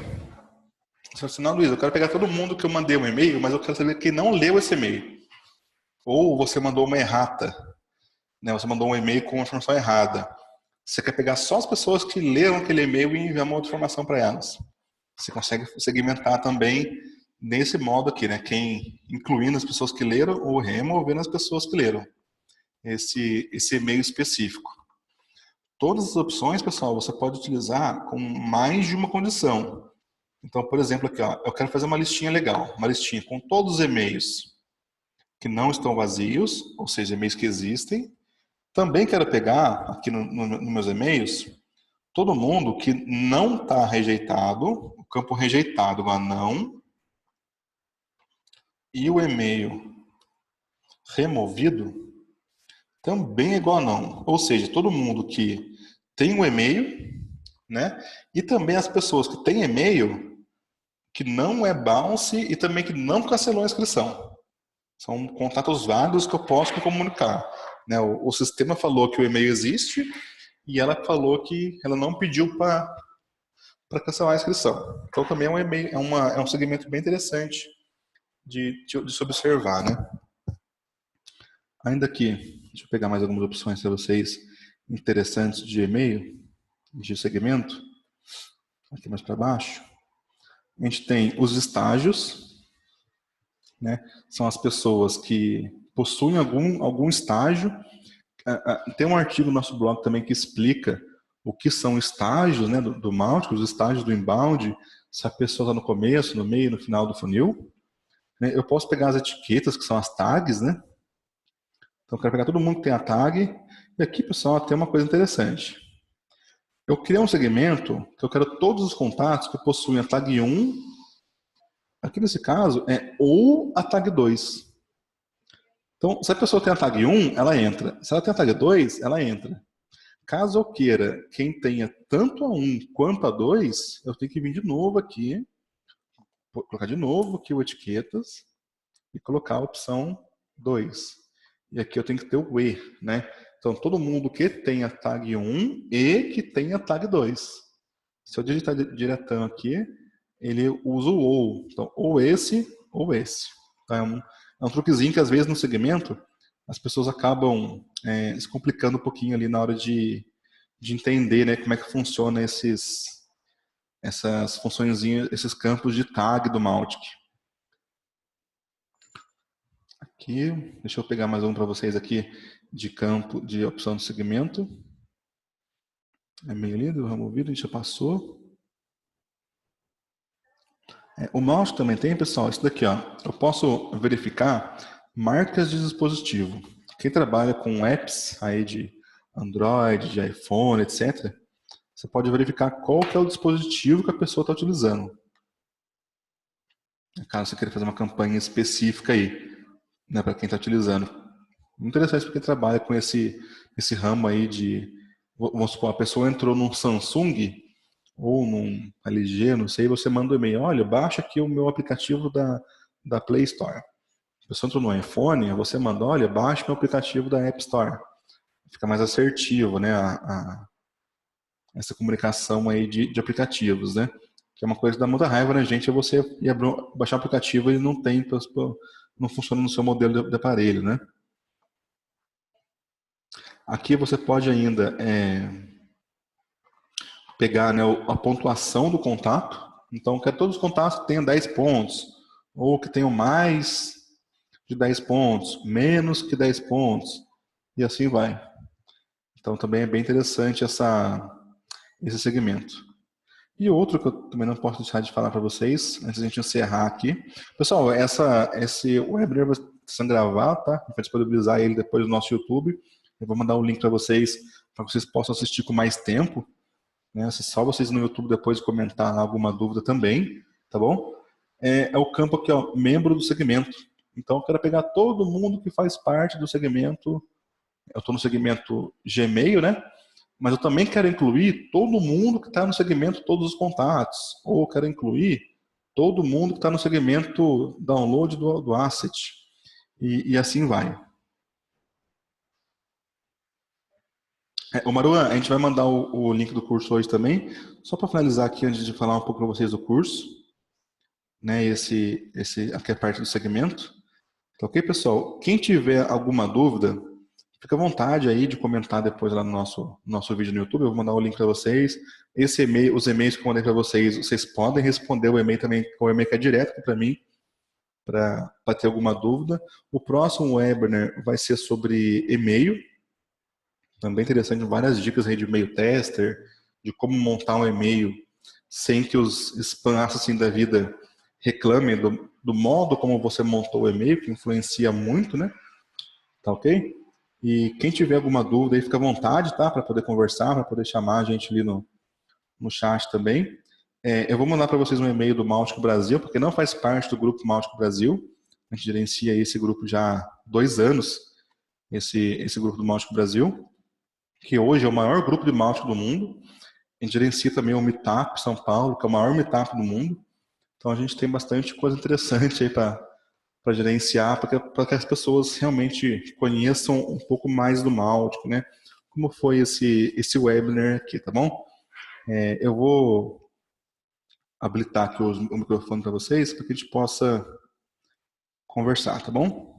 Você falou assim, não, Luiz, eu quero pegar todo mundo que eu mandei um e-mail, mas eu quero saber quem não leu esse e-mail. Ou você mandou uma errata. Né? Você mandou um e-mail com uma informação errada. Você quer pegar só as pessoas que leram aquele e-mail e enviar uma outra informação para elas. Você consegue segmentar também nesse modo aqui, né? Incluindo as pessoas que leram ou removendo as pessoas que leram esse e-mail específico. Todas as opções, pessoal, você pode utilizar com mais de uma condição. Então, por exemplo, aqui, ó, eu quero fazer uma listinha legal, uma listinha com todos os e-mails que não estão vazios, ou seja, e-mails que existem. Também quero pegar aqui nos meus e-mails todo mundo que não está rejeitado, o campo rejeitado igual a não, e o e-mail removido também é igual a não. Ou seja, todo mundo que tem um e-mail, né? E também as pessoas que têm e-mail que não é bounce e também que não cancelou a inscrição. São contatos válidos que eu posso me comunicar. Né? O sistema falou que o e-mail existe e ela falou que ela não pediu para cancelar a inscrição. Então também é um e-mail, é um segmento bem interessante de se observar, né? Ainda aqui, deixa eu pegar mais algumas opções para vocês interessantes de e-mail, de segmento. Aqui mais para baixo. A gente tem os estágios, né? São as pessoas que possuem algum estágio. Tem um artigo no nosso blog também que explica o que são estágios, né, do Mautic, os estágios do inbound, se a pessoa está no começo, no meio, no final do funil. Eu posso pegar as etiquetas, que são as tags, né? Então, eu quero pegar todo mundo que tem a tag. E aqui, pessoal, tem uma coisa interessante. Eu criei um segmento que eu quero todos os contatos que possuem a tag 1. Aqui, nesse caso, é ou a tag 2. Então, se a pessoa tem a tag 1, ela entra. Se ela tem a tag 2, ela entra. Caso eu queira quem tenha tanto a 1 quanto a 2, eu tenho que vir de novo aqui, colocar de novo aqui o etiquetas e colocar a opção 2. E aqui eu tenho que ter o E, né? Então, todo mundo que tem a tag 1 e que tem a tag 2. Se eu digitar diretão aqui, ele usa o ou. Então, ou esse, ou esse. Então, é um truquezinho que, às vezes, no segmento, as pessoas acabam se complicando um pouquinho ali na hora de entender, né, como é que funciona essas funções, esses campos de tag do Mautic. Aqui, deixa eu pegar mais um para vocês aqui de campo de opção de segmento. É meio lindo, removido, a gente já passou. O Mautic também tem, pessoal, isso daqui, ó. Eu posso verificar marcas de dispositivo. Quem trabalha com apps aí de Android, de iPhone, etc., você pode verificar qual que é o dispositivo que a pessoa está utilizando. Caso você queira fazer uma campanha específica aí, né, para quem está utilizando. Interessante porque trabalha com esse ramo aí de, vamos supor, a pessoa entrou num Samsung ou num LG, não sei, você manda um e-mail, olha, baixa aqui o meu aplicativo da Play Store. A pessoa entrou no iPhone, você manda, olha, baixa meu aplicativo da App Store. Fica mais assertivo, né, essa comunicação aí de aplicativos, né? Que é uma coisa que dá muita raiva na gente, é você ir baixar um aplicativo e não tem, não funciona no seu modelo de aparelho, né? Aqui você pode ainda pegar, né, a pontuação do contato. Então, quer todos os contatos que tenham 10 pontos, ou que tenham mais de 10 pontos, menos que 10 pontos, e assim vai. Então, também é bem interessante esse segmento. E outro que eu também não posso deixar de falar para vocês, antes de a gente encerrar aqui. Pessoal, esse webinar vai sendo gravado, tá? A gente vai disponibilizar ele depois no nosso YouTube. Eu vou mandar o link para vocês possam assistir com mais tempo, né? Só vocês no YouTube depois comentar alguma dúvida também, tá bom? É o campo aqui, ó, membro do segmento. Então, eu quero pegar todo mundo que faz parte do segmento. Eu estou no segmento Gmail, né? Mas eu também quero incluir todo mundo que está no segmento todos os contatos. Ou quero incluir todo mundo que está no segmento download do asset. E assim vai. O Maruan, a gente vai mandar o link do curso hoje também. Só para finalizar aqui, antes de falar um pouco para vocês do curso, né? Aqui é a parte do segmento. Tá ok, pessoal? Quem tiver alguma dúvida, fica à vontade aí de comentar depois lá no nosso vídeo no YouTube. Eu vou mandar o link para vocês. Esse e-mail, os e-mails que eu mandei para vocês, vocês podem responder o e-mail também, o e-mail que é direto para mim, para ter alguma dúvida. O próximo webinar vai ser sobre e-mail. Também interessante, várias dicas aí de e-mail tester, de como montar um e-mail sem que os spam assim da vida reclamem do modo como você montou o e-mail, que influencia muito, né? Tá ok? E quem tiver alguma dúvida aí, fica à vontade, tá? Para poder conversar, para poder chamar a gente ali no chat também. Eu vou mandar para vocês um e-mail do Máutico Brasil, porque não faz parte do grupo Máutico Brasil. A gente gerencia esse grupo já há 2 anos, esse grupo do Máutico Brasil, que hoje é o maior grupo de Máutico do mundo. A gente gerencia também o Meetup São Paulo, que é o maior Meetup do mundo. Então a gente tem bastante coisa interessante aí para gerenciar, para que as pessoas realmente conheçam um pouco mais do Máltico, né? Como foi esse webinar aqui, tá bom? Eu vou habilitar aqui o microfone para vocês, para que a gente possa conversar, tá bom?